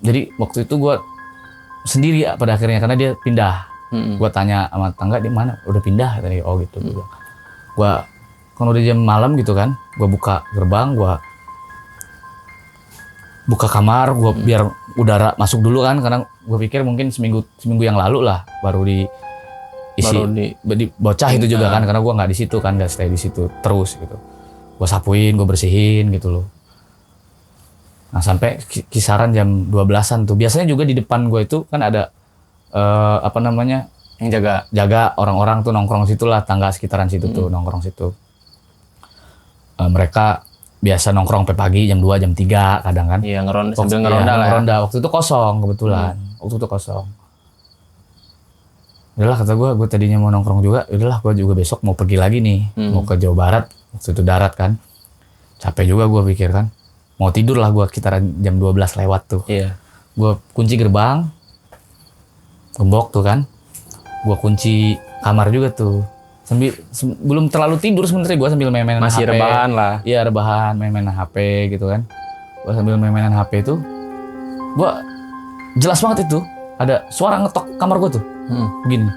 Jadi waktu itu gue sendiri pada akhirnya karena dia pindah. Gue tanya sama tangga di mana, udah pindah tadi. Oh gitu. Gue kan udah jam malam gitu kan, gue buka gerbang, gue buka kamar, gue biar udara masuk dulu kan, karena gue pikir mungkin seminggu yang lalu lah baru diisi di bocah itu juga kan, karena gue nggak di situ kan, nggak stay di situ terus gitu. Gue sapuin, gue bersihin gitu loh. Nah sampai kisaran jam 12-an tuh, biasanya juga di depan gue itu kan ada yang jaga orang-orang tuh nongkrong situ lah, tangga sekitaran situ tuh nongkrong situ. Mereka biasa nongkrong sampai pagi jam 2, jam 3 kadang kan. Iya, sambil ngeronda lah. Ngeronda. Waktu itu kosong kebetulan. Udahlah kata gue tadinya mau nongkrong juga, udahlah gue juga besok mau pergi lagi nih, mau ke Jawa Barat. Waktu itu darat kan. Capek juga gue pikir kan. Mau tidur lah gue sekitaran jam 12 lewat tuh. Iya. Gue kunci gerbang, gembok tuh kan. Gue kunci kamar juga tuh. Belum terlalu tidur sebenarnya gue sambil main-main HP. Masih rebahan lah. Iya rebahan, main-main HP gitu kan. Gue sambil main-mainan HP itu, gue jelas banget itu ada suara ngetok kamar gue tuh. Begini.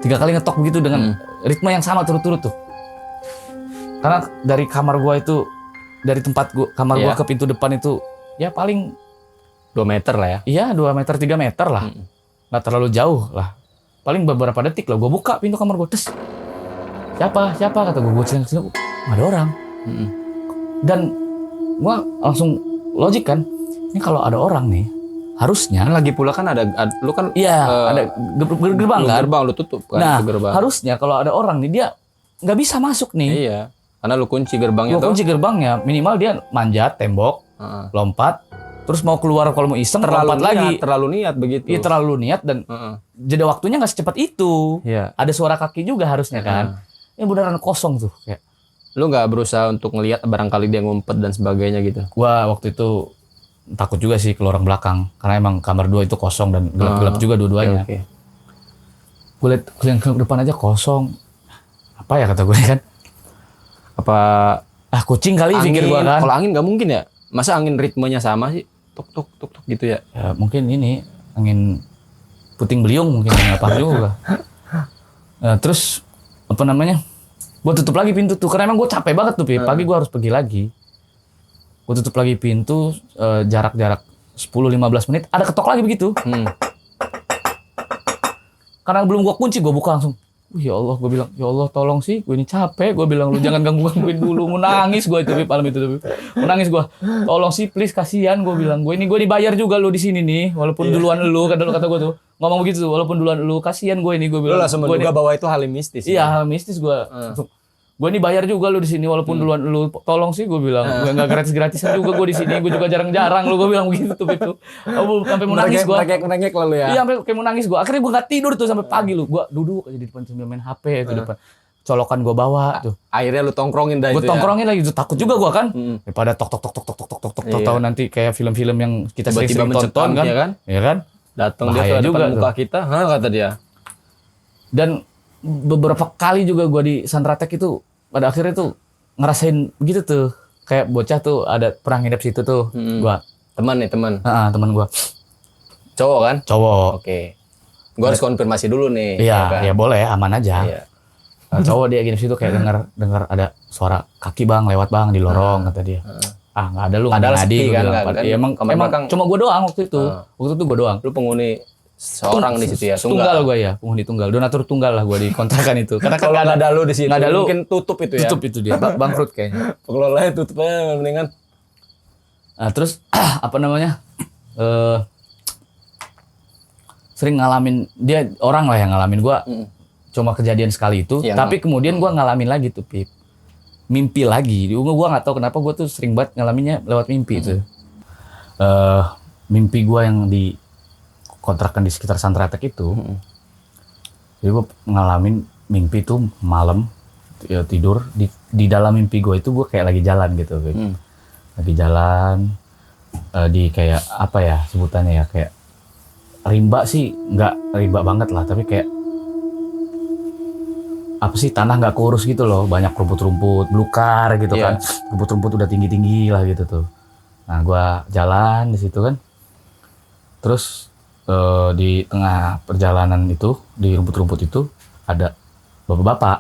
3 kali ngetok begitu dengan ritme yang sama turut-turut tuh. Karena dari kamar gue itu, dari tempat kamar gue ke pintu depan itu, ya paling 2 meter lah ya. Iya 2 meter, 3 meter lah. Nggak terlalu jauh lah. Paling beberapa detik lah. Gue buka pintu kamar gue, tes. Siapa? Kata gue celeng-celeng. Nggak ada orang. Dan gue langsung logik kan. Ini kalau ada orang nih, harusnya. Lagi pula kan ada lu kan. Iya, ada gerbang kan. Gerbang lu tutup kan. Nah, gerbang. Harusnya kalau ada orang nih, dia nggak bisa masuk nih. Iya. Karena lu kunci gerbangnya tuh. Lu kunci gerbangnya, minimal dia manjat tembok, lompat, terus mau keluar kalau mau iseng lompat lagi. Terlalu niat begitu. Iya terlalu niat dan jeda waktunya nggak secepat itu. Iya. Ada suara kaki juga harusnya kan. Ini beneran kosong tuh kayak. Lu nggak berusaha untuk ngelihat barangkali dia ngumpet dan sebagainya gitu? Gua waktu itu takut juga sih ke lorong belakang karena emang kamar 2 itu kosong dan gelap-gelap juga dua-duanya. Okay. Gue lihat yang ke depan aja kosong. Apa ya kata gue kan? Apa kucing kali pikir gua kan. Kalau angin nggak mungkin ya? Masa angin ritmenya sama sih? Tuk tuk tuk tuk gitu ya? Ya mungkin ini angin puting beliung mungkin apa juga. Terus apa namanya? Gue tutup lagi pintu tuh karena emang gue capek banget tuh pagi gue harus pergi lagi. Gue tutup lagi pintu jarak 10-15 menit ada ketok lagi begitu. Karena belum gue kunci gue buka langsung. Ya Allah, gue bilang, ya Allah tolong sih, gue ini capek. Gue bilang, lu jangan gangguin dulu. Mau nangis gue itu malam itu. Mau nangis gue. Tolong sih, please, kasihan. Gue bilang, gue dibayar juga lu di sini nih. Walaupun duluan lu, kata gue tuh. Ngomong begitu, walaupun duluan lu, kasihan gue ini. Gue bilang. Lu langsung menduga bahwa itu hal mistis. Iya, hal mistis gue. Gue nih bayar juga lu di sini walaupun duluan lu tolong sih gue bilang. Gue enggak gratis-gratisan juga gue di sini. Gue juga jarang-jarang lu gue bilang begitu tuh itu. Aku sampai mau nangis gue. Merengek lalu ya. Iya sampai kayak mau nangis gue. Akhirnya gue enggak tidur tuh sampai pagi lu. Gue duduk aja di depan sambil main HP itu depan. Colokan gue bawa tuh. Akhirnya lu tongkrongin dah Gue itu tongkrongin lagi tuh takut juga gue kan. Daripada tok tahu nanti kayak film-film yang kita Tiba-tiba sering tonton mencekam, kan. ya kan? Iya kan? Datang dia Bahaya tuh juga depan muka tuh. kita. Hah, kata dia. Dan beberapa kali juga gue di Santratek itu pada akhirnya tuh ngerasain begitu tuh kayak bocah tuh ada pernah nginep situ tuh gua Teman nih, teman. teman gua Cowok kan? cowok Oke. Gua harus konfirmasi dulu nih. iya kan? ya boleh aman aja Iya. cowok dia nginep situ kayak dengar ada suara kaki bang lewat bang di lorong kata dia nggak ada lu Padahal ngadi sepi gua kan, bilang. kan? Iya, emang Belakang. cuma gua doang waktu itu gua doang Lu penghuni seorang di situ ya, tunggal gua ya penghuni tunggal donatur tunggal lah gua di kontrakan itu karena kan Kalau nggak ada lu di situ, nggak ada lu, mungkin tutup itu ya. tutup itu dia bangkrut kayaknya. Pengelolanya tutup aja mendingan. Nah, terus apa namanya? Sering ngalamin dia orang lah yang ngalamin gua. Cuma kejadian sekali itu, Yang- tapi kemudian gua ngalamin lagi tuh, Pip. Mimpi lagi. Gua nggak tahu kenapa gua tuh sering banget ngalaminnya lewat mimpi itu. Mimpi gua yang di kontrakan di sekitar Santratek itu. Jadi gua ngalamin mimpi tuh malam ya, tidur di dalam mimpi gua itu gua kayak lagi jalan gitu, Pip. Lagi jalan di kayak apa ya sebutannya ya kayak rimba sih nggak rimba banget lah tapi kayak apa sih tanah nggak kurus gitu loh banyak rumput-rumput belukar gitu kan rumput-rumput udah tinggi-tinggi lah gitu tuh. Nah gua jalan di situ kan terus di tengah perjalanan itu di rumput-rumput itu ada bapak-bapak.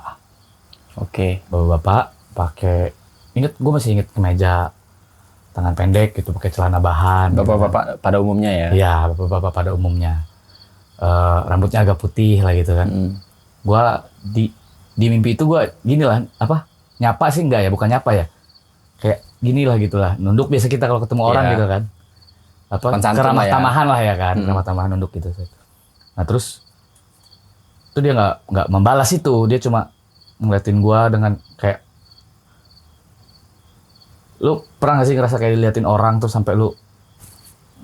Oke. Bapak-bapak pakai gue masih inget kemeja tangan pendek gitu pakai celana bahan. Bapak-bapak pada umumnya ya. Iya, bapak-bapak pada umumnya. Rambutnya agak putih lah gitu kan. Gua di mimpi itu gua gini lah, apa? Nyapa sih enggak ya, bukan nyapa ya. Kayak gini lah gitulah. Nunduk biasa kita kalau ketemu orang gitu kan. Apa? Pancantun Keramah lah ya. tamahan lah ya kan, keramah tamahan nunduk gitu. Nah, terus itu dia nggak membalas itu, dia cuma ngeliatin gua dengan kayak lu pernah gak sih ngerasa kayak diliatin orang tuh sampai lu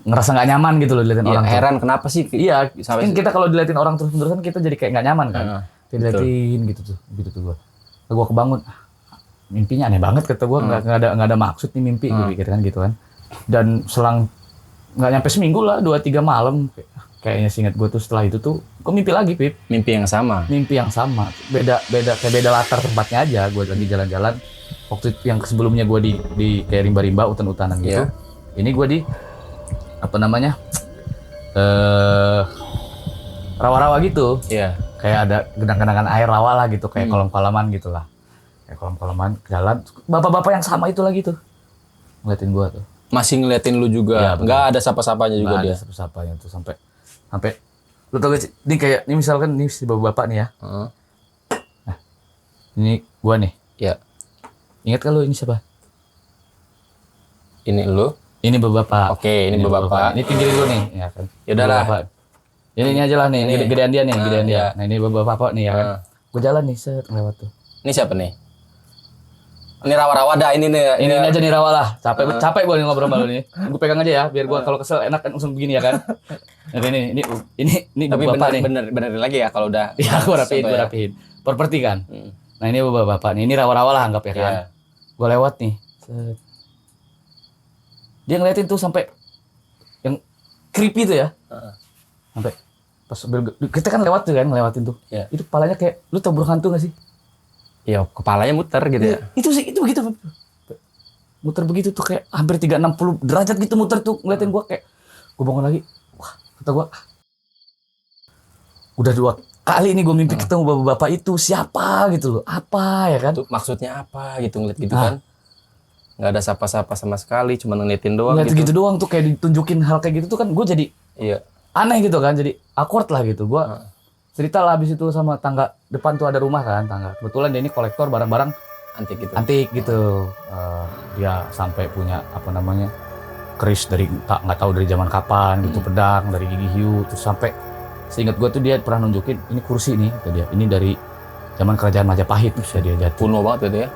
ngerasa nggak nyaman gitu loh diliatin Iya, orang tuh. heran kenapa sih? Iya, Sampai kan kita kalau diliatin orang terus-terusan kita jadi kayak nggak nyaman kan. Diliatin gitu tuh gua. Gua kebangun, mimpinya aneh banget kata gua, nggak ada maksud nih mimpi gua pikir kan gitu kan. Dan selang nggak nyampe seminggu lah 2-3 malam kayaknya seingat gua tuh setelah itu tuh gua mimpi lagi Pip. Mimpi yang sama. Mimpi yang sama, beda latar tempatnya aja. Gua lagi jalan-jalan waktu yang sebelumnya gua di kayak rimba-rimba hutan-hutanan gitu. Ini gua di apa namanya rawa-rawa gitu. Iya. Kayak ada genang-genangan air rawa lah gitu, kayak kolam-kolaman gitu lah. Kayak kolam-kolaman jalan, bapak-bapak yang sama itu lagi tuh ngeliatin gua tuh. Masih ngeliatin lu juga. Iya, betul. Nggak ada sapa-sapanya juga Nggak dia. ada siapa-siapanya tuh sampai lu tau gak sih, ini kayak ini misalkan ini si bapak-bapak nih ya. Ini gua nih. Iya. Ingat kan lu ini siapa? Ini lu. Ini bapak-bapak. Oke, ini bapak-bapak. Ini pinggir dulu nih, ya kan. Yaudahlah. Bapak. Ini aja lah nih, Ini. gedean dia nih, gedean dia. Iya. Nah, ini bapak-bapak nih ya kan. Gua jalan nih, set lewat tuh. Ini siapa nih? Ini rawa-rawa dah ini nih. Ini aja nih rawa lah. Capek gua nih ngobrol sama lu nih. Gua pegang aja ya, biar gua kalau kesel enak kan langsung begini ya kan. Nah, ini Tapi bapak nih. bener lagi ya kalau udah. Iya, gua rapihin, Contoh gua ya. rapihin. Properti kan. Nah, ini bapak-bapak nih. Ini rawa-rawa lah anggap ya kan. Iya. Gua lewat nih. Set. Dia ngeliatin tuh sampai yang creepy tuh ya. Sampai pas kita kan lewat tuh kan, ngelewatin tuh. Iya. Itu kepalanya kayak lu tau burung hantu gak sih? Iya, kepalanya muter gitu ya. Itu sih, itu begitu. Muter begitu tuh kayak hampir 360 derajat gitu muter tuh ngeliatin gua kayak gua bangun lagi. Wah, kata gua udah 2 kali nih gua mimpi ketemu bapak-bapak itu, siapa gitu loh. Apa ya kan? Itu maksudnya apa gitu ngeliat gitu kan? Nggak ada sapa-sapa sama sekali, cuma ngeliatin doang Ngeliat gitu. gitu doang tuh kayak ditunjukin hal kayak gitu tuh kan gua jadi Iya. aneh gitu kan, jadi awkward lah gitu. Gua cerita lah habis itu sama tangga depan tuh ada rumah kan, tangga. Kebetulan dia ini kolektor barang-barang Antik gitu. antik gitu. Dia sampai punya apa namanya keris dari nggak tahu dari zaman kapan gitu, pedang dari gigi hiu, terus sampai seingat gue tuh dia pernah nunjukin ini kursi nih kata dia, ini dari zaman kerajaan Majapahit bisa dia jatuh. Kuno banget itu ya.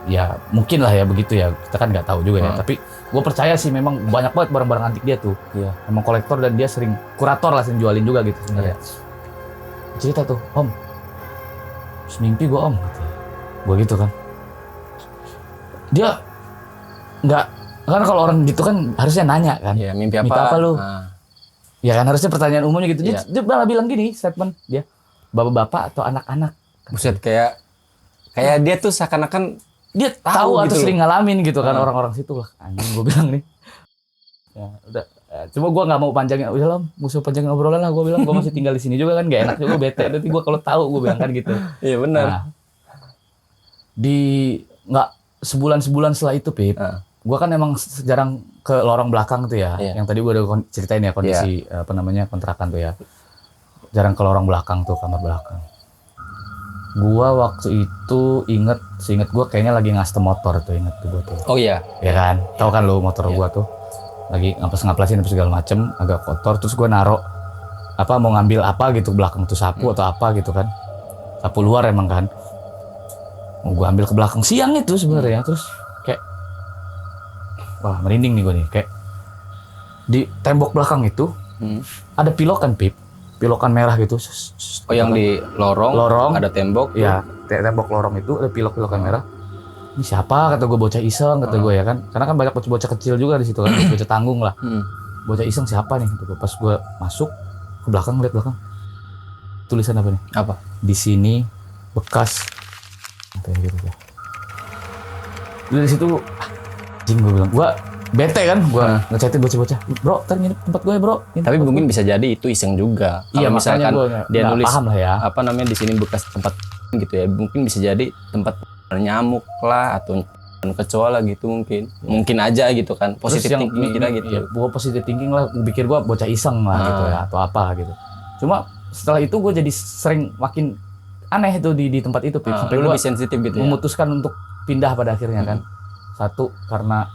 Ya mungkin lah ya begitu ya, kita kan nggak tahu juga ya. Tapi gue percaya sih memang banyak banget barang-barang antik dia tuh. Iya. Emang kolektor dan dia sering kurator lah, sering jualin juga gitu sebenarnya. Cerita tuh, Om, semimpi gue Om, gue gitu kan. Dia nggak, kan kalau orang gitu kan harusnya nanya kan. Iya, mimpi apa? Mimpi apa lu? Nah, Ya kan harusnya pertanyaan umumnya gitu. Dia, Iya. dia malah bilang gini statement dia, bapak-bapak atau anak-anak. buset kayak dia tuh seakan-akan Dia Tahu tahu atau gitu sering ngalamin gitu kan orang-orang situ lah. Anjing gue bilang nih. Ya udah. Cuma gue nggak mau panjangin. Udah lah, musuh panjangin obrolan lah. Gue bilang gue masih tinggal di sini juga kan, gak enak juga, bete. Nanti gue kalau tahu gue bilang kan gitu. iya benar. Nah, di nggak sebulan setelah itu, Pip. Gue kan emang jarang ke lorong belakang tuh ya. Iya. Yang tadi gue udah ceritain ya kondisi apa namanya kontrakan tuh ya. Jarang ke lorong belakang tuh, kamar belakang. Gua waktu itu seinget gua kayaknya lagi ngastem motor tuh, inget tuh gua tuh. Oh iya. Ya kan, tahu kan lu motor gua tuh lagi ngaplas-ngaplasin apa segala macem, agak kotor. Terus gua naro apa mau ngambil apa gitu belakang tuh sapu atau apa gitu kan, sapu luar emang kan. Mau gua ambil ke belakang siang itu sebenarnya, terus kayak wah merinding nih gua nih, kayak di tembok belakang itu ada pilokan, Pip. Pilokan merah gitu. Oh yang di lorong ada tembok. Iya, tembok lorong itu ada pilokan merah. Ini siapa? Kata gue, bocah iseng kata gue ya kan. Karena kan banyak bocah kecil juga di situ kan, bocah tanggung lah. Bocah iseng siapa nih? Gitu. Pas gue masuk ke belakang, lihat belakang. Tulisan apa nih? Apa? Di sini bekas. Kayak gitu ya. Dari situ, anjing gue bilang, gue bete kan, gue ngechatin bocah-bocah, bro, ntar nginep tempat gue ya bro. Tapi mungkin bisa jadi itu iseng juga. Iya, Kalau makanya misalkan gue dia nggak nulis paham lah ya. apa namanya di sini bekas tempat gitu ya, mungkin bisa jadi tempat nyamuk lah atau kecoa lah gitu mungkin aja gitu kan, positif thinking kita gitu. Iya, gue positive thinking lah, gue pikir gue bocah iseng lah gitu ya, atau apa gitu. Cuma setelah itu gue jadi sering makin aneh itu di tempat itu, Pip. Sampai gue lebih sensitif gitu ya. memutuskan untuk pindah pada akhirnya kan. Satu, karena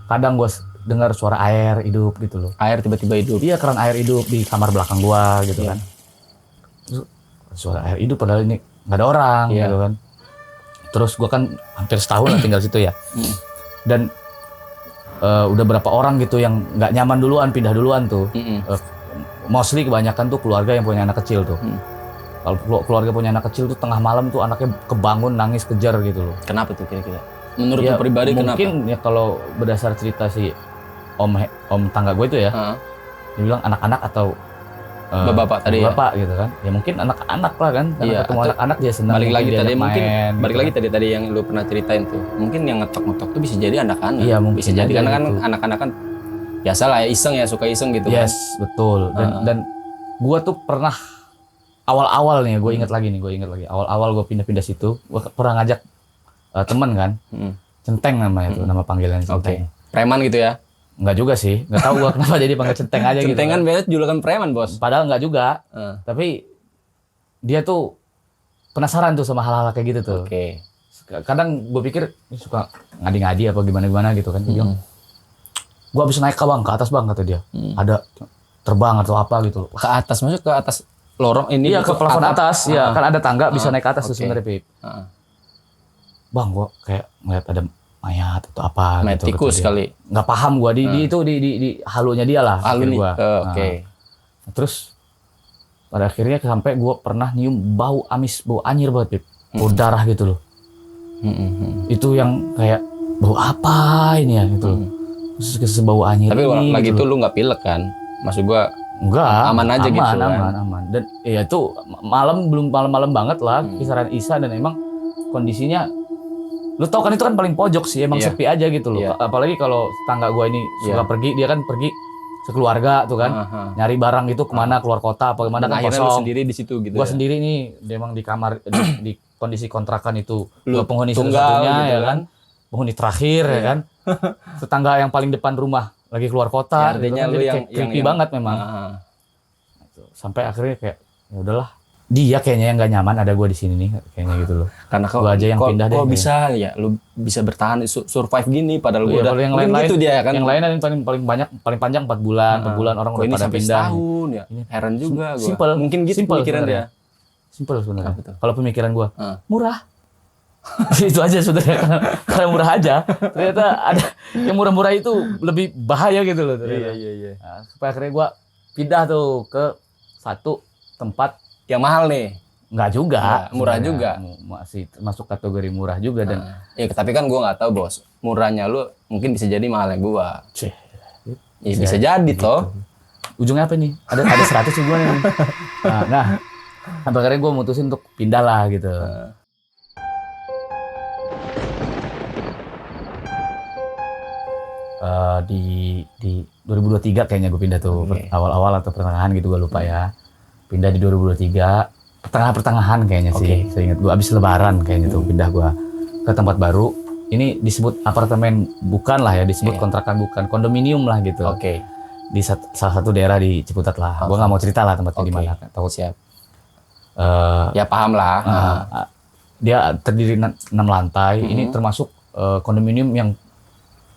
kadang gue dengar suara air hidup gitu loh. Air tiba-tiba hidup. Iya, keran air hidup di kamar belakang gue gitu kan. Terus, suara air hidup padahal ini nggak ada orang gitu kan. Terus gue kan hampir setahun lah tinggal situ ya. Dan udah berapa orang gitu yang nggak nyaman duluan, pindah duluan tuh. Mostly kebanyakan tuh keluarga yang punya anak kecil tuh. Kalau keluarga punya anak kecil tuh tengah malam tuh anaknya kebangun nangis kejar gitu loh. Kenapa tuh kira-kira? Menurut Ya, lu pribadi kenapa? mungkin ya kalau berdasar cerita si om tangga gue itu ya, dia bilang anak-anak atau bapak tadi ya? bapak gitu kan. Ya mungkin anak-anak lah kan. Karena ketemu anak-anak dia senang. Balik lagi dia tadi ajak mungkin main, balik gitu lagi kan. tadi yang lu pernah ceritain tuh. Mungkin yang ngetok-ngetok tuh bisa jadi anak-anak. Iya, mungkin bisa jadi aja karena kan gitu. anak-anak kan biasa lah ya, iseng ya, suka iseng gitu kan. Yes, betul. Dan gue tuh pernah awal-awal nih, gue ingat lagi. Awal-awal gue pindah-pindah situ, gue pernah ngajak temen kan, Centeng namanya tuh, nama panggilannya Centeng. Preman gitu ya. Enggak juga sih, nggak tahu gue kenapa jadi panggil Centeng aja gitu. Centeng kan biasa julukan preman, Bos. Padahal nggak juga, tapi dia tuh penasaran tuh sama hal-hal kayak gitu tuh. Oke. Kadang gue pikir ini suka ngadi-ngadi apa gimana-gimana gitu kan. Dia bilang, gue habis naik ke atas bang, kata dia. Ada terbang atau apa gitu loh. Ke atas, maksudnya ke atas lorong ini. Iya, ke plafon atas. Iya, kan ada tangga bisa naik ke atas tuh oke. sebenarnya, Pip. Bang, gue kayak ngeliat ada mayat atau apa Mayat gitu. tikus kali. Nggak paham gue di halunya dia lah. Halu pikir nih. gua. Oke. Nah, terus pada akhirnya sampai gue pernah nyium bau amis, bau anyir banget, Pip. Bau darah gitu loh. Itu yang kayak bau apa ini ya gitu loh. Terus bau anyir. Tapi ini, lagi gitu itu lu nggak pilek kan? Maksud gua enggak, aman aja gitu kan? aman. Dan ya itu belum malam-malam banget lah, kisaran Isya, dan emang kondisinya lu tau kan itu kan paling pojok sih, emang sepi aja gitu loh. Apalagi kalau tetangga gua ini suka pergi, dia kan pergi sekeluarga tuh kan, nyari barang gitu kemana, keluar kota apa kemana, kan akhirnya lu kosong. sendiri di situ gitu. Gua ya? sendiri nih, memang di kamar di kondisi kontrakan itu Lu gua penghuni tunggal satu-satunya gitu ya kan, penghuni terakhir ya kan. Tetangga yang paling depan rumah lagi keluar kota, Ya, artinya gitu kan. lu Jadi yang creepy banget memang. Sampai akhirnya kayak ya udahlah, dia kayaknya yang nggak nyaman ada gue di sini nih kayaknya gitu loh. Karena Gua aja yang pindah deh. kok bisa ya lu bisa bertahan survive gini padahal gua Iya, udah kalau yang mungkin lain-lain gitu dia kan. Yang lain ada yang paling panjang 4 bulan, 4 bulan orang Kok udah ini pada sampai pindah. setahun ya. Heran juga gua. Simple. Mungkin gitu Simple pikiran dia. sebenarnya. Simpel sebenarnya. Apa tuh? Kalau pemikiran gue, Ah. murah. Itu aja sebenarnya, karena murah aja. Ternyata ada yang murah-murah itu lebih bahaya gitu loh. Ternyata. Iya. Nah, supaya akhirnya gue pindah tuh ke satu tempat. Yang mahal nih. Nggak juga. Nggak, murah sebenarnya. juga. Masih masuk kategori murah juga dan Ya, tapi kan gue nggak tahu bos. Murahnya lu mungkin bisa jadi mahal yang gua. Cih, Ya, bisa jadi toh. ujungnya apa nih? Ada 100 hubungannya nih. Nah, sampai akhirnya gue mutusin untuk pindah lah gitu. Di 2023 kayaknya gue pindah tuh. Oke. Awal-awal atau pertengahan gitu gue lupa ya. Pindah di 2023, pertengahan kayaknya sih. Seingat gue abis lebaran kayaknya tuh pindah gue ke tempat baru. Ini disebut apartemen bukan lah ya, disebut kontrakan bukan, kondominium lah gitu. Oke. Di salah satu daerah di Ciputat lah. Gue nggak mau cerita lah tempatnya di mana. Takut Siap. eh, Ya paham lah. dia terdiri 6 lantai. Ini termasuk kondominium yang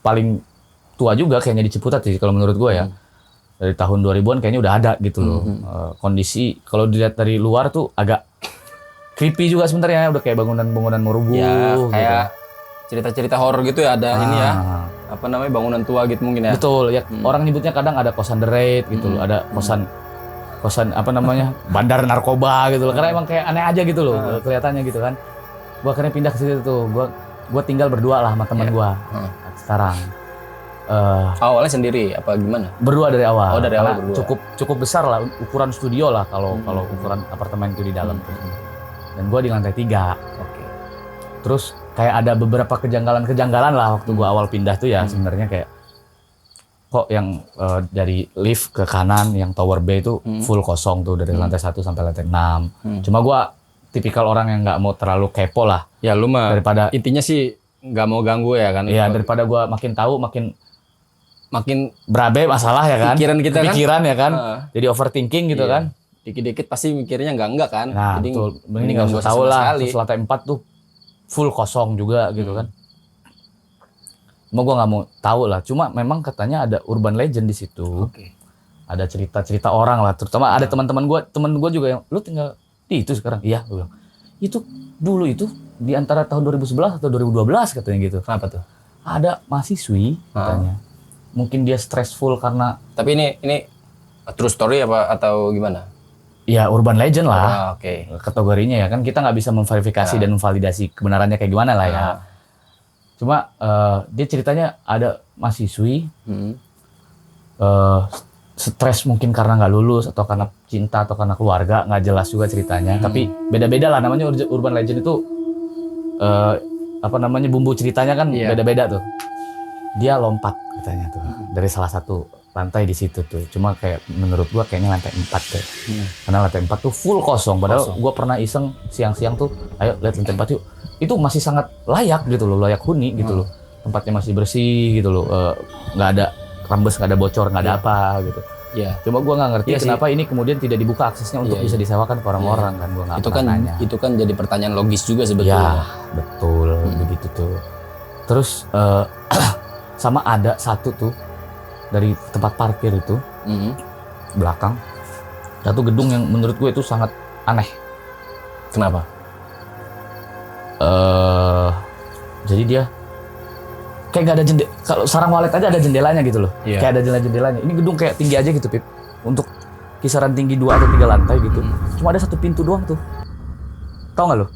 paling tua juga kayaknya di Ciputat sih kalau menurut gue ya. Dari tahun 2000-an kayaknya udah ada gitu loh. Kondisi kalau dilihat dari luar tuh agak creepy juga sebenarnya, udah kayak bangunan-bangunan mau rubuh Ya kayak gitu. cerita-cerita horor gitu ya ada ini ya. Apa namanya bangunan tua gitu mungkin ya. Betul, ya orang nyebutnya kadang ada kosan The Raid gitu loh, ada kosan apa namanya bandar narkoba gitu loh, karena emang kayak aneh aja gitu loh kelihatannya gitu kan. Gua akhirnya pindah ke situ tuh, gua tinggal berdua lah sama teman gua sekarang. Awalnya sendiri apa gimana? Berdua dari awal. Oh, dari awal Karena berdua. cukup besar lah ukuran studio lah kalau ukuran apartemen itu di dalam. Dan gua di lantai 3. Oke. Terus kayak ada beberapa kejanggalan lah waktu gua awal pindah tuh ya, sebenarnya kayak kok yang dari lift ke kanan yang tower B itu full kosong tuh dari lantai 1 sampai lantai 6. Cuma gua tipikal orang yang nggak mau terlalu kepo lah. Ya lu mah Daripada intinya sih nggak mau ganggu ya kan. ya daripada gua makin tahu makin berabe masalah ya kan. Pikiran kita ya kan. Heeh. Jadi overthinking gitu Iya. kan. Dikit-dikit pasti mikirnya enggak kan. Nah, Jadi betul. Ini mending nggak nggak usah tahu sama lah. sekali. Terus lantai 4 tuh full kosong juga gitu kan. Cuma gua nggak mau tahu lah. Cuma memang katanya ada urban legend di situ. Oke. Ada cerita-cerita orang lah. Terutama ada teman gua juga yang lu tinggal di itu sekarang. Iya, gua bilang. Itu dulu itu di antara tahun 2011 atau 2012 katanya gitu. Kenapa tuh? Ada mahasiswi katanya. Mungkin dia stressful karena Tapi ini true story apa atau gimana? ya urban legend lah. Oke. Kategorinya ya kan kita nggak bisa memverifikasi dan memvalidasi kebenarannya kayak gimana lah ya. Cuma dia ceritanya ada mahasiswi stres mungkin karena nggak lulus atau karena cinta atau karena keluarga, nggak jelas juga ceritanya. Tapi beda-beda lah, namanya urban legend itu apa namanya bumbu ceritanya kan beda-beda tuh. Dia lompat katanya tuh dari salah satu lantai di situ tuh. Cuma kayak menurut gua kayaknya lantai 4 deh. Karena lantai 4 tuh full kosong. Padahal gua pernah iseng siang-siang tuh, ayo lihat lantai 4 yuk. Itu masih sangat layak gitu loh, layak huni gitu loh. Tempatnya masih bersih gitu loh. Nggak ada rembes, nggak ada bocor, nggak ada apa gitu. Iya. Cuma gua nggak ngerti kenapa ini kemudian tidak dibuka aksesnya untuk bisa disewakan ke orang-orang kan. Gua nggak pernah nanya. Itu kan jadi pertanyaan logis juga Ya, sebetulnya. betul begitu tuh. Terus sama ada satu tuh dari tempat parkir itu belakang, satu gedung yang menurut gue itu sangat aneh. Kenapa? Jadi dia kayak nggak ada jendela. Kalau sarang walet aja ada jendelanya gitu loh. Iya. Kayak ada jendelanya. Ini gedung kayak tinggi aja gitu, Pip. Untuk kisaran tinggi 2 atau 3 lantai gitu. Cuma ada satu pintu doang tuh. Tahu nggak lo?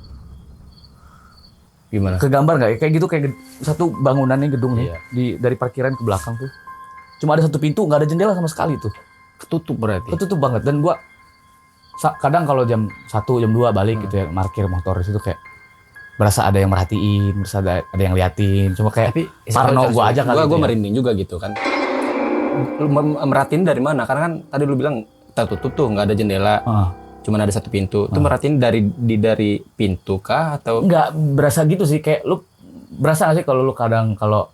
Gimana? Kegambar nggak? Kayak gitu kayak satu bangunannya gedung nih dari parkiran ke belakang tuh. Cuma ada satu pintu, nggak ada jendela sama sekali tuh. Ketutup berarti. Ketutup banget. Dan gua kadang kalau jam 1, jam 2 balik gitu ya, parkir motor di situ kayak berasa ada yang merhatiin, berasa ada yang liatin. Cuma kayak parno gua aja kali. Gua gitu ya. merinding juga gitu kan. Lu merhatiin dari mana? Karena kan tadi lu bilang tertutup tuh, nggak ada jendela. Cuman ada satu pintu. Itu merhatiin dari pintu kah atau? Nggak berasa gitu sih, kayak lu berasa nggak sih kalau lu kadang kalau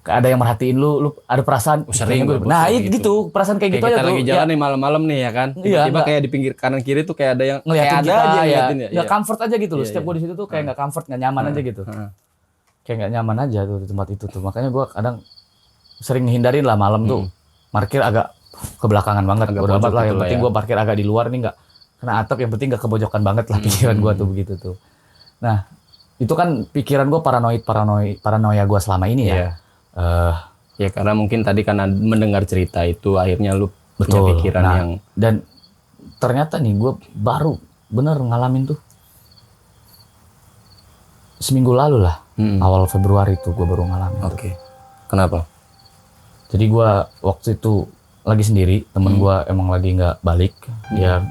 ada yang merhatiin lu ada perasaan Sering gue. nah gitu perasaan kayak gitu Kayak aja kita tuh lagi jalan nih malam-malam nih ya kan. Iya, Tiba-tiba enggak. kayak di pinggir kanan kiri tuh kayak ada yang ngeliatin kayak kita ada aja ya, ngeliatin ya. nggak comfort aja gitu loh. Iya, Setiap iya. gue di situ tuh kayak nggak comfort, nggak nyaman aja gitu. Kayak nggak nyaman aja tuh di tempat itu tuh. Makanya gue kadang sering hindarin lah malam tuh. Parkir agak kebelakangan banget. Agak Udah amat pojok lah. gitu Yang lah penting ya. gue parkir agak di luar nih, nggak kena atap, yang penting gak kepojokan banget lah pikiran gue tuh begitu tuh. Nah, itu kan pikiran gue paranoia gue selama ini ya. Iya. Ya karena mungkin tadi karena mendengar cerita itu akhirnya lu punya Betul. pikiran Nah, yang dan ternyata nih gue baru bener ngalamin tuh seminggu lalu lah, awal Februari tuh gue baru ngalamin. Oke. Kenapa? Jadi gue waktu itu lagi sendiri, temen gue emang lagi nggak balik, dia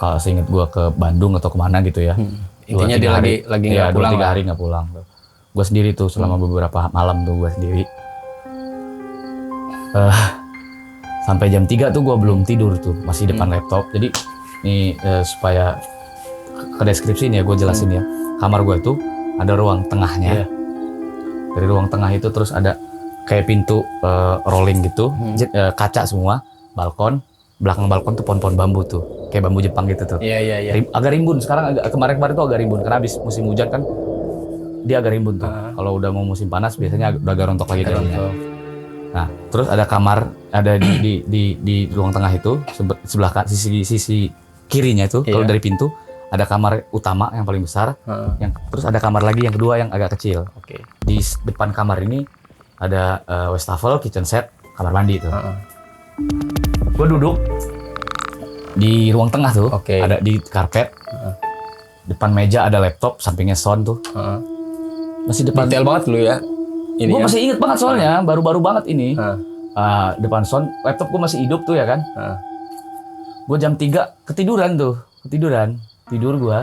kalau seinget gue ke Bandung atau kemana gitu ya. Intinya dia lagi nggak pulang 2-3 hari nggak pulang. Gue sendiri tuh selama beberapa malam tuh gue sendiri. Sampai jam 3 tuh gue belum tidur tuh, masih depan laptop. Jadi ini supaya ke deskripsi ini ya gue jelasin ya. Kamar gue tuh ada ruang tengahnya. Dari ruang tengah itu terus ada kayak pintu rolling gitu, kaca semua, balkon. Belakang balkon tuh pohon-pohon bambu tuh, kayak bambu Jepang gitu tuh. Iya. Agak rimbun sekarang, kemarin tuh agak rimbun karena habis musim hujan kan dia agak rimbun tuh. Kalau udah mau musim panas biasanya udah agak rontok lagi dalamnya. Nah, terus ada kamar ada di ruang tengah itu, sebelah sisi kirinya itu kalau dari pintu ada kamar utama yang paling besar, terus ada kamar lagi yang kedua yang agak kecil. Oke. Di depan kamar ini ada wastafel, kitchen set, kamar mandi tuh. Gue duduk di ruang tengah tuh, ada di karpet, depan meja ada laptop, sampingnya sound tuh. Masih depan. Detail banget lu ya. Gue masih inget banget soalnya, baru-baru banget ini. Depan sound, laptop gue masih hidup tuh ya kan. Gue jam 3 ketiduran. Tidur gue.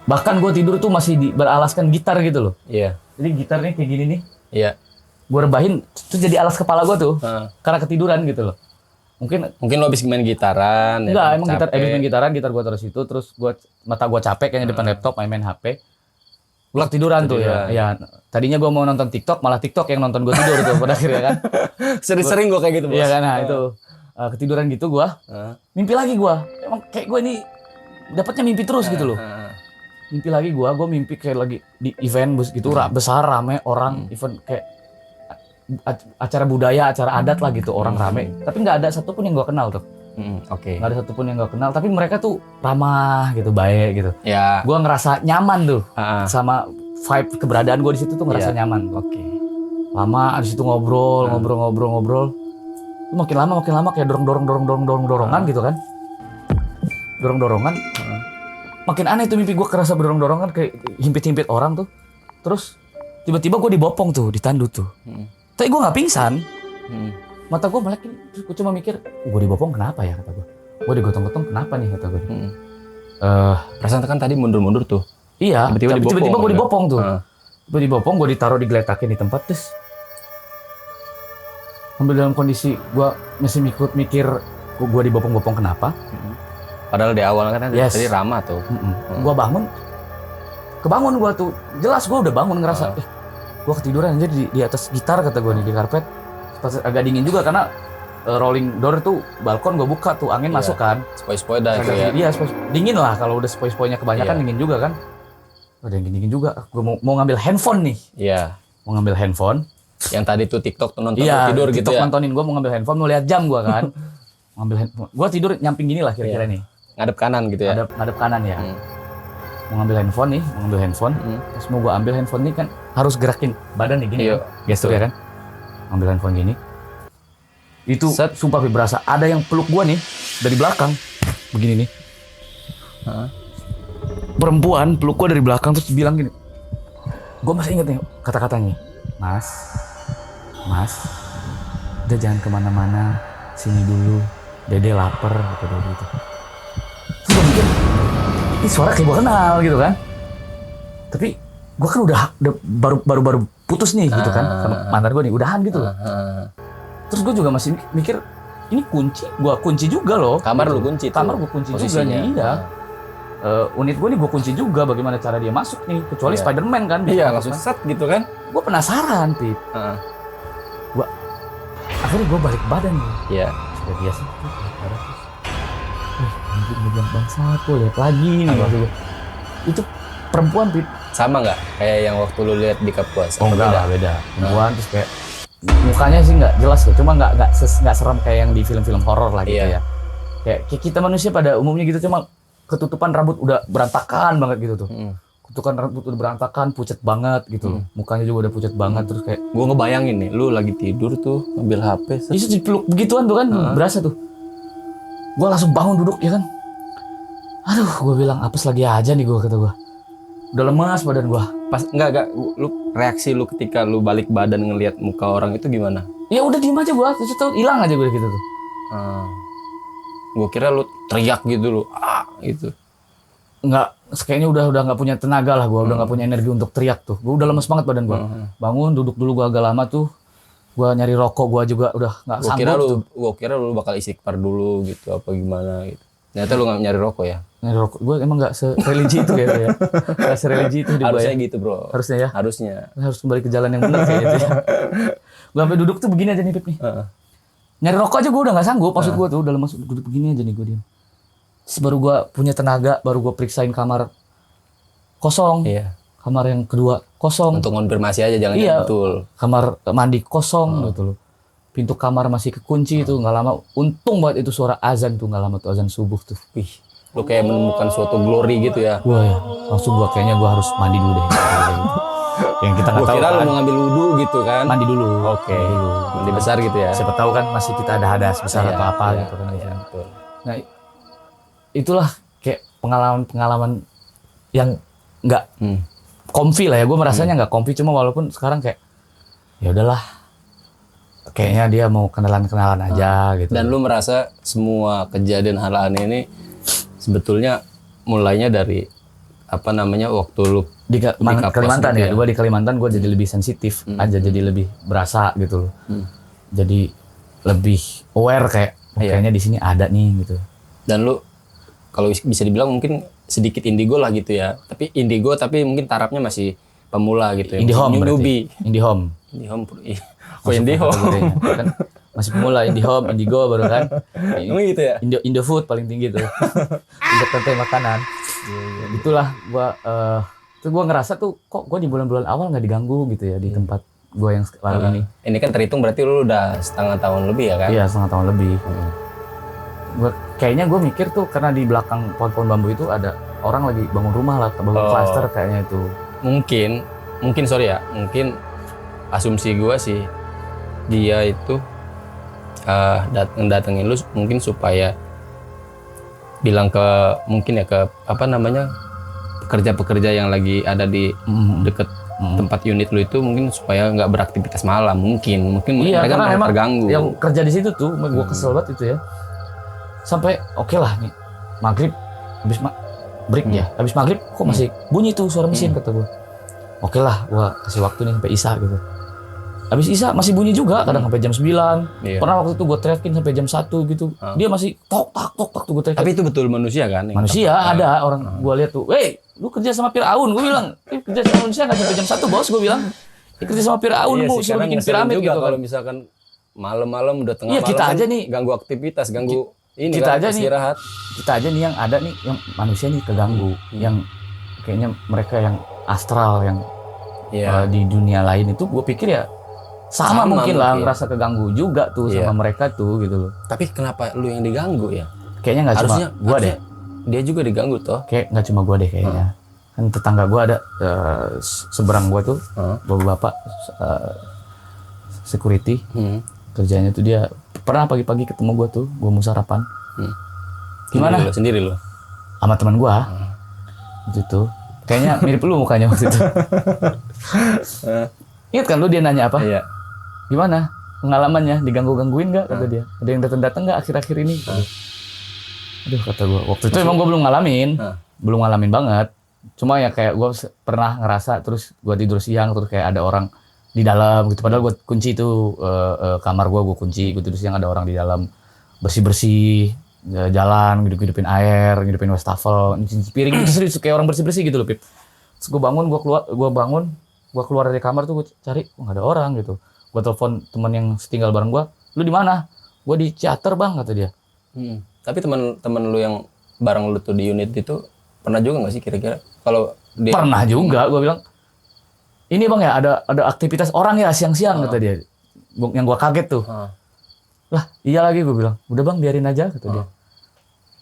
Bahkan gue tidur tuh masih beralaskan gitar gitu loh. Iya. Jadi gitarnya kayak gini nih. Iya. Gue rebahin, terus jadi alas kepala gue tuh. Karena ketiduran gitu loh. Mungkin lo habis main gitaran. Enggak, ya, emang habis main gitaran, gitar gue taruh situ. Terus mata gue capek kayaknya depan laptop, main HP. Gue ketiduran tuh ya. Ya. Tadinya gue mau nonton TikTok, malah TikTok yang nonton gue tidur tuh pada akhirnya kan. Sering gue kayak gitu, Bos. Iya kan, nah itu. Ketiduran gitu gue. Mimpi lagi gue. Emang kayak gue ini dapatnya mimpi terus gitu loh. Mimpi lagi gue mimpi kayak lagi di event gitu, besar, rame, orang, event kayak acara budaya, acara adat lah gitu, orang rame. Tapi nggak ada satupun yang gue kenal tuh. Oke. Nggak ada satupun yang gue kenal, tapi mereka tuh ramah gitu, baik gitu. Ya. Gue ngerasa nyaman tuh sama vibe keberadaan gue di situ tuh ngerasa nyaman. Oke. Lama di situ ngobrol. Lu makin lama kayak dorongan gitu kan. Dorongan. Makin aneh tuh mimpi gue, kerasa dorongan kayak himpit-himpit orang tuh. Terus tiba-tiba gue dibopong tuh, ditandu tuh. Tapi gue nggak pingsan. Mata gue melek, terus gue cuma mikir, gue dibopong kenapa ya, kata gue. Gue digotong-gotong kenapa nih, kata gue. Perasaan kan tadi mundur-mundur tuh. Iya, tiba-tiba gue dibopong tuh. Gue dibopong, gue ditaruh digeletakin di tempat, terus sambil dalam kondisi gue masih mikir gue dibopong-bopong kenapa. Padahal di awal kan tadi ramah tuh. Gue kebangun gue tuh, jelas gue udah bangun ngerasa, gue ketiduran aja di atas gitar, kata gue nih, di karpet. Pas agak dingin juga karena rolling door tuh, balkon gue buka tuh, angin masuk kan. Sepoi-sepoi dah itu ya. Iya, dingin lah kalau udah sepoi-sepoinya kebanyakan, dingin juga kan. Udah dingin juga, gue mau ngambil handphone nih. Iya. Mau ngambil handphone. Yang tadi tuh TikTok tuh nonton TikTok tidur gitu ya. nontonin, gue mau ngambil handphone, mau lihat jam gue kan. Ngambil handphone, gue tidur nyamping gini lah kira-kira nih. Ngadep kanan gitu ya. Ngadep kanan ya. Mau ngambil handphone nih, terus mau gue ambil handphone nih kan harus gerakin badan nih gini. Iya. Gestur ya kan. Ngambil handphone gini. Itu sumpah berasa ada yang peluk gue nih dari belakang. Begini nih. Perempuan peluk gue dari belakang terus bilang gini. Gue masih inget nih kata-katanya. Mas, udah jangan kemana-mana, sini dulu. Dede lapar, gitu. Terus gue mikir, ini suara kayak gue kenal gitu kan. Tapi gue kan udah baru putus nih gitu kan sama mantan gue nih, udahan gitu loh. Terus gue juga masih mikir, ini gue kunci juga loh. Kamar lu kunci tuh. Kamar gue kunci juga nih, iya. Unit gue nih gue kunci juga, bagaimana cara dia masuk nih, kecuali Spider-Man kan. Iya, langsung set gitu kan. Gue penasaran, Pip. Akhirnya gue balik badan nih. Iya. Sudah biasa, gue bilang bangsat, gue lihat lagi nih waktu gue. Itu perempuan, Pip. Sama nggak kayak yang waktu lu lihat di Kapuas? Oh enggak lah, beda. Perempuan terus kayak mukanya sih nggak jelas kok, cuma nggak seram kayak yang di film-film horor lah gitu ya. Kayak kita manusia pada umumnya gitu, cuma ketutupan rambut udah berantakan banget gitu tuh. Ketutupan rambut udah berantakan, pucat banget gitu loh. Mukanya juga udah pucat banget, terus kayak Gue ngebayangin nih, lu lagi tidur tuh ngambil HP. itu dipeluk begituan tuh kan, berasa tuh. Gue langsung bangun duduk ya kan. Aduh, gue bilang apes lagi aja nih gue, kata gue. Udah lemas badan gue. Pas enggak, lu reaksi lu ketika lu balik badan ngelihat muka orang itu gimana? Ya udah diem aja gue, terus tuh hilang aja gue gitu tuh. Gue kira lu teriak gitu lu, gitu. Nggak, kayaknya udah nggak punya tenaga lah gue, udah nggak punya energi untuk teriak tuh. Gue udah lemes banget badan gue. Bangun, duduk dulu gue agak lama tuh. Gue nyari rokok, gue juga udah nggak sanggup. Gue kira lu bakal istighfar dulu gitu, apa gimana gitu. Ternyata lu nggak nyari rokok ya? Nyari rokok, gue emang nggak sereligi itu kayaknya ya. Nggak sereligi itu di gue Harusnya ya. gitu bro. Harusnya ya. Harusnya. Harus kembali ke jalan yang benar kayaknya itu ya. Gue sampai duduk tuh begini aja nih Pip nih. Nyari rokok aja gue udah nggak sanggup, maksud gue tuh udah lemas, duduk begini aja nih gue diem. Terus baru gue punya tenaga, baru gue periksain kamar kosong. Iya. Kamar yang kedua kosong. Untuk konfirmasi aja jangan betul. Kamar mandi kosong gitu loh. Pintu kamar masih kekunci tuh, nggak lama. Untung banget itu suara azan tuh, nggak lama tuh azan subuh tuh. Wih, lu kayak menemukan suatu glory gitu ya. Wah ya, langsung kayaknya gue harus mandi dulu deh. Yang kita nggak tahu Kira lu kan. mau ngambil wudhu gitu kan? Mandi dulu. Oke. Mandi besar gitu ya. Siapa tahu kan masih kita ada hadas besar atau apa gitu kan. Betul. Nah, itulah kayak pengalaman yang nggak comfy lah ya. Gue merasanya nggak comfy, cuma walaupun sekarang kayak ya udahlah, kayaknya dia mau kenalan aja gitu. Dan lu merasa semua kejadian hal aneh ini sebetulnya mulainya dari apa namanya waktu lu di Kapos Kalimantan gitu ya. Gue di Kalimantan gue jadi lebih sensitif aja, jadi lebih berasa gitu loh. Jadi lebih aware kayak kayaknya di sini ada nih gitu. Dan lu kalau bisa dibilang mungkin sedikit indigo lah gitu ya. Tapi indigo tapi mungkin tarafnya masih pemula gitu ya. IndiHome berarti. Newbie. IndiHome. IndiHome. Kok IndiHome? Kan masih pemula IndiHome, Indigo baru kan. Emang gitu ya? Indofood paling tinggi tuh. Untuk rantai makanan. Itulah gua tuh gua ngerasa tuh kok gua di bulan-bulan awal nggak diganggu gitu ya di tempat gua yang baru ini. Ini kan terhitung berarti lu udah setengah tahun lebih ya kan? Iya, setengah tahun lebih. Kayaknya gue mikir tuh karena di belakang pohon-pohon bambu itu ada orang lagi bangun rumah lah, bangun klaster kayaknya itu. Mungkin sorry ya, mungkin asumsi gue sih dia itu datengin lu mungkin supaya bilang ke mungkin ya ke apa namanya pekerja-pekerja yang lagi ada di deket tempat unit lu itu mungkin supaya nggak beraktivitas malam mungkin Iya, mereka karena memang terganggu. yang kerja di situ tuh gue kesel banget itu ya. Sampai oke lah nih maghrib habis break ya, habis maghrib kok masih bunyi tuh suara mesin kata gue. Oke lah, gue kasih waktu nih sampai Isya gitu. Habis Isya masih bunyi juga, kadang sampai jam 9. Iya. Pernah waktu itu gue teriakin sampai jam 1 gitu. Dia masih tok tuh gue teriakin. Tapi itu betul manusia kan? yang Manusia ada orang gue lihat tuh, "Wey, lu kerja sama Firaun." Gue bilang, "Kerja sama manusia nggak sampai jam 1 bos." Gue bilang, "Kerja sama Firaun, Iya mau sih, suruh kadang bikin ngeselin piramid juga gitu kalau kan." misalkan malam-malam udah tengah Iya, malam kita kan aja nih. ganggu aktivitas, ganggu ini Kita kan, aja nih. istirahat. Kita aja nih yang ada nih, yang manusia nih keganggu, yang kayaknya mereka yang astral yang di dunia lain itu, gue pikir ya sama mungkin lah ngerasa keganggu juga tuh sama mereka tuh gitu loh. Tapi kenapa lu yang diganggu ya? Kayaknya nggak cuma gue deh. Dia juga diganggu toh. Kayak nggak cuma gue deh kayaknya. Kan tetangga gue ada seberang gue tuh bapak security. Kerjanya tuh dia pernah pagi-pagi ketemu gue tuh, gue mau sarapan. Gimana? Sendiri lo. Sama teman gue. Itu kayaknya mirip lu mukanya waktu itu. Ingat kan lu dia nanya apa? Iya. Gimana pengalamannya, diganggu-gangguin nggak kata dia? Ada yang datang-datang nggak akhir-akhir ini? Aduh kata gue, waktu itu emang gue belum ngalamin banget. Cuma ya kayak gue pernah ngerasa, terus gue tidur siang terus kayak ada orang di dalam gitu. Padahal gue kunci itu kamar gue kunci. Gue tidur siang ada orang di dalam bersih-bersih, jalan, hidup-hidupin air, hidupin wastafel, nyuci piring, serius kayak orang bersih-bersih gitu loh, Pip. Terus gue bangun, gue keluar dari kamar tuh gue cari, nggak ada orang gitu. Gue telepon teman yang setinggal bareng gue, lu di mana? Gue di Ciater bang, kata dia. Tapi teman lu yang bareng lu tuh di unit itu pernah juga nggak sih kira-kira? Kalau dia Pernah juga, gue bilang, ini bang ya ada aktivitas orang ya siang-siang kata dia. yang gua kaget tuh. Lah iya lagi gue bilang, udah bang biarin aja kata dia.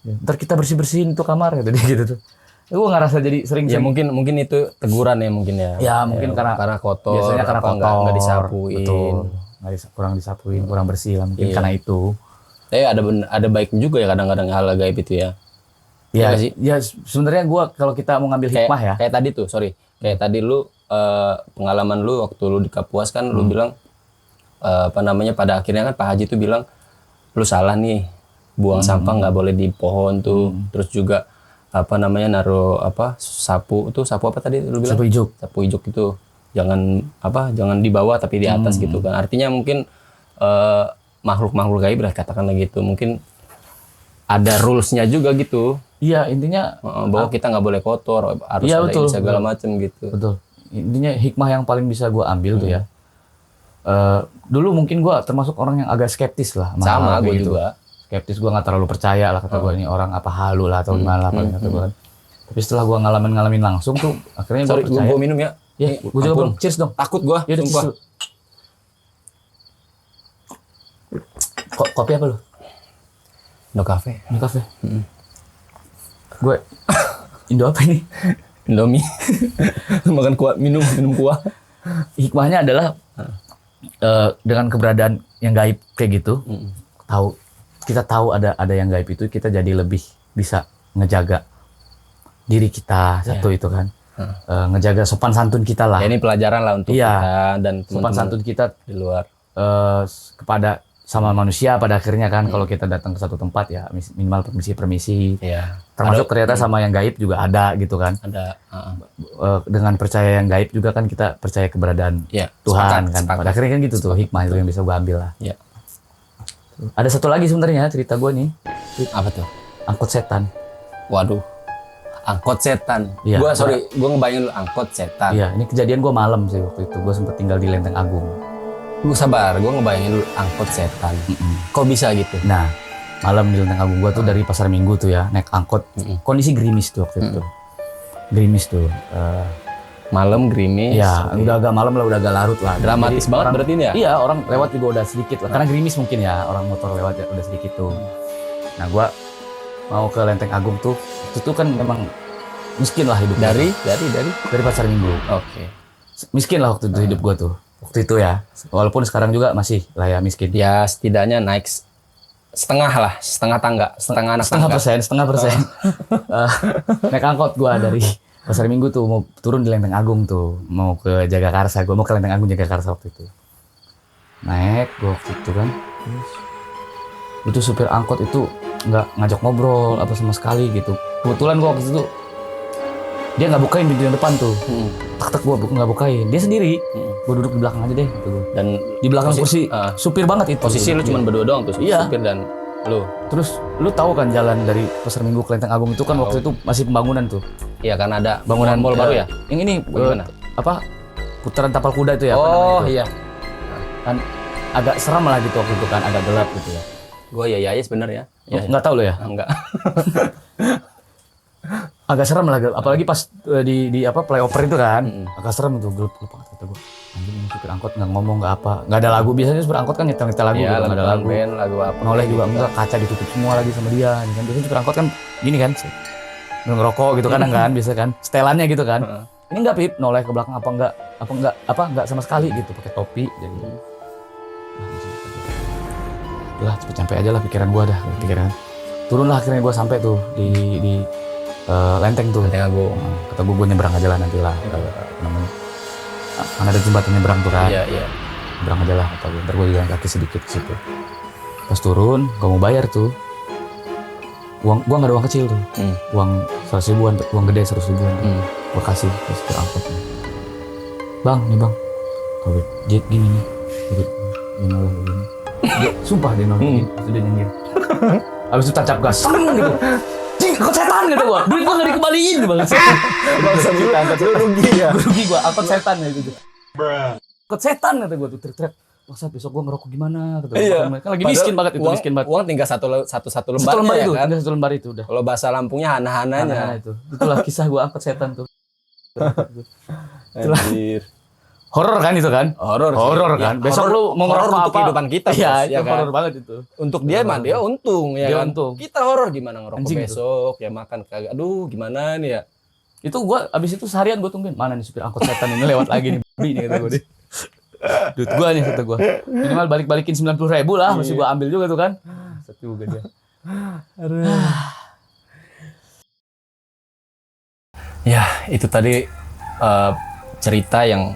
Ya, ntar kita bersih-bersihin tuh kamar kata dia gitu tuh. Gue ngerasa jadi sering. Ya mungkin itu teguran ya mungkin ya. Ya mungkin karena kotor. Biasanya karena kotor. Nggak disapuin. Betul. Kurang disapuin, kurang bersih lah mungkin karena itu. Tapi ada baiknya juga ya kadang-kadang hal gaib itu ya. Ya, Iya sih? ya sebenarnya gue kalau kita mau ngambil hikmah ya. Kayak tadi tuh, kayak tadi lu pengalaman lu waktu lu di Kapuas kan lu bilang pada akhirnya kan Pak Haji tuh bilang lu salah nih buang sampah nggak boleh di pohon tuh. Terus juga naruh sapu apa tadi lu bilang? Sapu ijuk itu jangan di bawah tapi di atas gitu kan. Artinya mungkin makhluk-makhluk gaib lah katakanlah gitu. Mungkin ada rules-nya juga gitu. Iya, intinya bahwa kita nggak boleh kotor, harus iya, ada betul, segala macam gitu. Betul. Intinya hikmah yang paling bisa gue ambil tuh ya. Dulu mungkin gue termasuk orang yang agak skeptis lah. Sama gue gitu. juga. Skeptis, gue nggak terlalu percaya lah kata gue ini orang apa halu lah atau gimana lah paling kata gue kan. Tapi setelah gue ngalamin langsung tuh akhirnya gue percaya. Gue minum ya. Ya, gue juga bang. Cheers dong. Takut gue. Ya udah cheers. Kopi apa lu? Indo Cafe. Gue Indo apa ini? Indomie. Makan kuah, minum kuah. Hikmahnya adalah dengan keberadaan yang gaib kayak gitu, kita tahu ada yang gaib itu, kita jadi lebih bisa ngejaga diri kita satu itu kan, ngejaga sopan santun kita lah. Ya, ini pelajaran lah untuk kita dan teman-teman sopan santun kita di luar kepada sama manusia pada akhirnya kan. Kalau kita datang ke satu tempat ya minimal permisi. Iya. Termasuk ternyata sama yang gaib juga ada gitu kan. Ada. Dengan percaya yang gaib juga kan kita percaya keberadaan Tuhan kan. Pada akhirnya kan gitu tuh hikmah itu yang bisa gue ambil lah. Iya. Ada satu lagi sebenarnya cerita gue nih. Apa tuh? Angkot setan. Waduh. Angkot setan. Iya. Gue ngebayangin dulu angkot setan. Iya, ini kejadian gue malam sih waktu itu. Gue sempat tinggal di Lenteng Agung. Lu sabar, gue ngebayangin dulu angkot setan. Kok bisa gitu? Nah, malam di Lenteng Agung gue tuh dari Pasar Minggu tuh ya, naik angkot. Kondisi gerimis tuh waktu itu. Gerimis tuh. Malam gerimis. Ya, udah agak malam lah, udah agak larut lah. Dramatis banget berarti ini ya? Iya, orang lewat juga udah sedikit lah. Karena gerimis mungkin ya, orang motor lewat ya udah sedikit tuh. Nah, gue mau ke Lenteng Agung tuh. Itu tuh kan memang miskin lah hidup. Dari Pasar Minggu. Oke. Miskin lah waktu itu hidup gue tuh. Waktu itu ya, walaupun sekarang juga masih lah ya miskin. Ya setidaknya naik setengah tangga, setengah anak tangga. Setengah persen. Naik angkot gua dari Pasar Minggu tuh mau turun di Lenteng Agung tuh, mau ke Jagakarsa. Gua mau ke Lenteng Agung Jagakarsa waktu itu. Naik gua waktu itu kan. Itu supir angkot itu nggak ngajak ngobrol apa sama sekali gitu. Kebetulan gua waktu itu dia nggak bukain pintu yang depan tuh. Tak gua nggak bukain. Dia sendiri. Gua duduk di belakang aja deh gitu. Dan di belakang kursi supir banget itu. Posisi lu cuma berdua doang tuh, supir dan lu. Terus lu tahu kan jalan dari Pasar Minggu ke Lenteng Agung itu kan waktu itu masih pembangunan tuh. Iya, karena ada bangunan mall baru ya. Yang ini putaran tapal kuda itu ya. Oh iya. Kan agak seram lah gitu waktu itu kan, agak gelap gitu ya. Gua ya sebenarnya. Ya. Nggak tahu lo ya? Enggak. Agak serem lah, apalagi pas di flyover itu kan, agak serem itu, gelap banget kata gue. Anjing ini supir angkot nggak ngomong nggak apa, nggak ada lagu. Biasanya supir angkot kan nyetel lagu, ya, gitu, nggak ada lagu. Lagu apa? Noleh juga enggak, kaca ditutup semua lagi sama dia. Kan biasanya supir angkot kan gini kan, ngerokok gitu kadang kan, biasa kan, setelannya gitu kan. Ini nggak Pip, noleh ke belakang enggak sama sekali gitu, pakai topi jadi. Udah cepet sampai aja lah pikiran gue dah, turunlah akhirnya gue sampai tuh di Lenteng tuh. Lenteng Agung. Kata gue nyebrang aja lah nanti lah. Namanya. Kan ada jembatan nyebrang tuh kan. Iya. Nyebrang aja lah kata gue. Ntar gue jalan kaki sedikit ke situ. Pas turun, gue mau bayar tuh. Gue nggak ada uang kecil tuh. Uang 100 ribuan, uang gede 100 ribuan. Gue kasih ke supir angkot. Bang, nih bang. Kalau dia gini nih. Dia noleh begini. Sumpah dia noleh. Itu dia nyanyi. Habis itu tancap gas. Gitu. Angkot setan gitu gua. Duit gua enggak dikembaliin banget. Bangsa kita angkot setan. Rugi ya. Rugi gua angkot setan ya gitu. Angkot setan kata gua tuh teriak-teriak. Wah, besok gua ngerokok gimana kata gua. Iya. Kan lagi miskin banget itu, miskin banget. Uang tinggal satu lembar ya itu, kan. Tinggal satu lembar itu udah. Kalau bahasa Lampungnya hana-hananya. Itu. Itulah kisah gua angkot setan tuh. Anjir. Horor kan itu kan? Horor sih. Horor Ya, kan. Besok horor- lu mau horor ngerokok untuk apa? kehidupan kita, Iya, Bos, itu ya kan? horor banget itu. Untuk dia mah dia untung ya Dia kan. untung. Kita horor gimana ngerokok Anjing itu. besok ya makan kagak. Aduh gimana nih ya. Itu gua abis itu seharian gua tungguin mana nih supir angkot setan ini lewat lagi nih babi nih kata gua deh. Duit gua nih kata gua. Minimal balik-balikin 90.000 lah, masih gua ambil juga tuh kan. Satu juga dia. Ya itu tadi cerita yang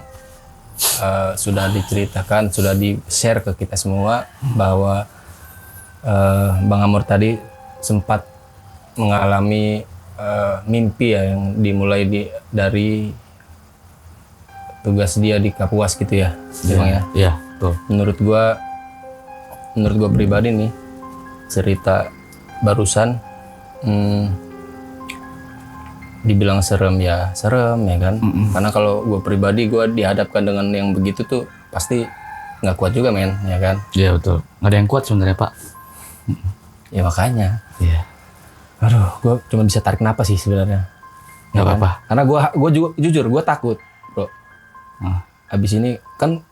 sudah diceritakan, sudah di-share ke kita semua bahwa Bang Amor tadi sempat mengalami mimpi ya yang dimulai dari tugas dia di Kapuas gitu ya, Bang ya. Iya, tuh. Menurut gua pribadi nih cerita barusan dibilang serem ya kan. Karena kalau gue pribadi gue dihadapkan dengan yang begitu tuh pasti nggak kuat juga men ya kan. Iya betul. Nggak ada yang kuat sebenarnya Pak. Ya makanya. Iya. Aduh, gue cuma bisa tarik napas sih sebenarnya. Nggak kan? apa-apa. Karena gue juga jujur gue takut bro. Abis ini kan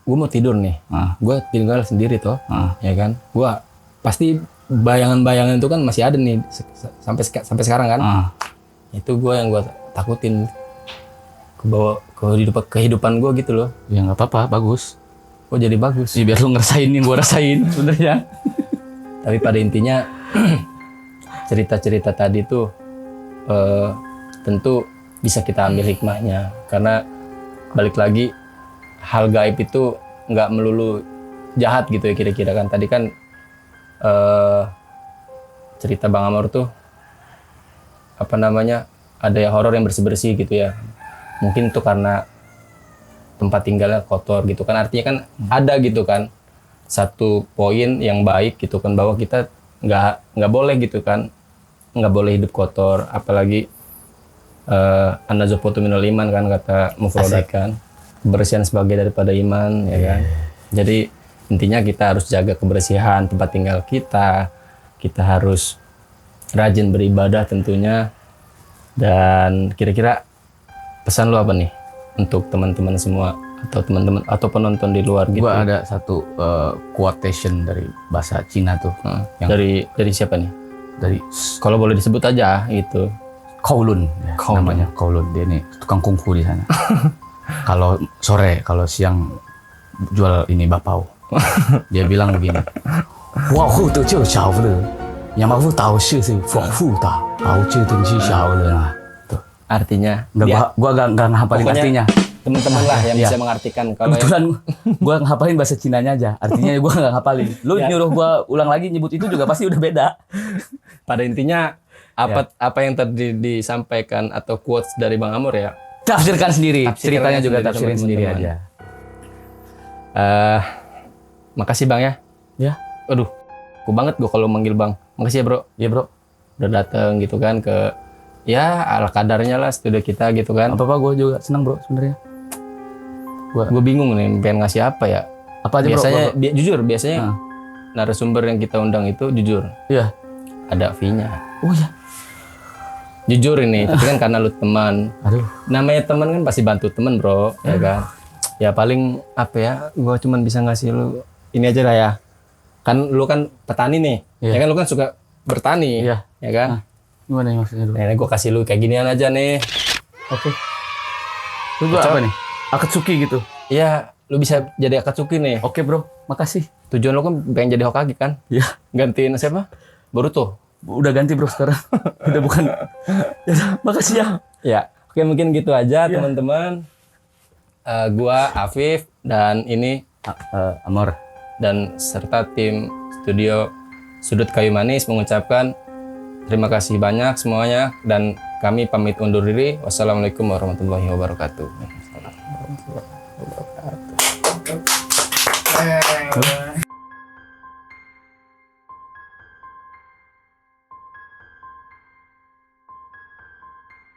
gue mau tidur nih. Gue tinggal sendiri toh, ya kan. Gue pasti bayangan-bayangan itu kan masih ada nih sampai sekarang kan. Itu gue yang gue takutin ke bawah kehidupan gue gitu loh. Ya nggak apa-apa, bagus. Kok jadi bagus. Ya, biar lu ngerasain yang gua rasain sebenarnya. Tapi pada intinya cerita-cerita tadi tuh tentu bisa kita ambil hikmahnya. Karena balik lagi hal gaib itu nggak melulu jahat gitu ya kira-kira kan. Tadi kan cerita Bang Amor tuh apa namanya ada yang horor yang bersih-bersih gitu ya. Mungkin itu karena tempat tinggalnya kotor gitu kan, artinya kan ada gitu kan satu poin yang baik gitu kan bahwa kita nggak boleh gitu kan, nggak boleh hidup kotor, apalagi an-nazaafatu minal iman kan kata Mufradat kan, kebersihan sebagai daripada iman ya kan. Jadi intinya kita harus jaga kebersihan tempat tinggal kita harus rajin beribadah tentunya. Dan kira-kira pesan lu apa nih untuk teman-teman semua atau teman-teman atau penonton di luar gitu? Gua ada satu quotation dari bahasa Cina tuh. Yang Dari siapa nih? dari Kalau boleh disebut aja gitu. Kowloon, ya, Kowloon. namanya Kowloon. Dia nih tukang kungfu di sana. Kalau sore, kalau siang jual ini bapau. Dia bilang begini. Wah, hu tu jiu xiao le. Yang mau tahu sih fu fu ta. Au jiu tu ji xiao le. Tuh. Artinya Gua nggak ngapalin pokoknya artinya. teman-teman lah yang Iya. bisa mengartikan. Kalau Kebetulan gue ngapalin bahasa Cinanya aja. Artinya gue nggak ngapalin. Lu Ya. nyuruh gue ulang lagi nyebut itu juga pasti udah beda. pada intinya apa yang tadi disampaikan atau quotes dari Bang Amor ya, Tafsirkan sendiri. Tafsirkan Ceritanya juga sendiri tafsirin sama sendiri teman-teman. aja. Makasih Bang ya. Ya. Aduh, aku banget gue kalau manggil Bang. Makasih ya bro, Iya bro. udah dateng gitu kan ke ya ala kadarnya lah studio kita gitu kan. Apa gue juga senang bro sebenarnya. Gue bingung nih pengen ngasih apa ya. Apa aja Biasanya bro? jujur biasanya narasumber yang kita undang itu jujur Iya. ada fee-nya. Oh ya. Jujur ini, tapi kan karena lu teman. Aduh. Namanya teman kan pasti bantu teman bro, ya kan. Ya paling apa ya, gue cuman bisa ngasih lu ini aja lah ya. Kan lu kan petani nih, Iya. ya kan lu kan suka bertani, Iya. ya kan. Gimana nih maksudnya bro? Nah, gue kasih lu kayak ginian aja nih. Oke. Lu gua apa nih? Akatsuki gitu. Iya, lu bisa jadi Akatsuki nih. Oke bro. Makasih. Tujuan lu kan pengen jadi Hokage kan? Iya. Gantiin siapa? Boruto. Udah ganti bro sekarang. Udah bukan. Ya, makasih ya. Ya, oke mungkin gitu aja teman-teman. Gua Afif dan ini Amor. dan serta tim studio Sudut Kayu Manis mengucapkan terima kasih banyak semuanya dan kami pamit undur diri. Wassalamualaikum warahmatullahi wabarakatuh.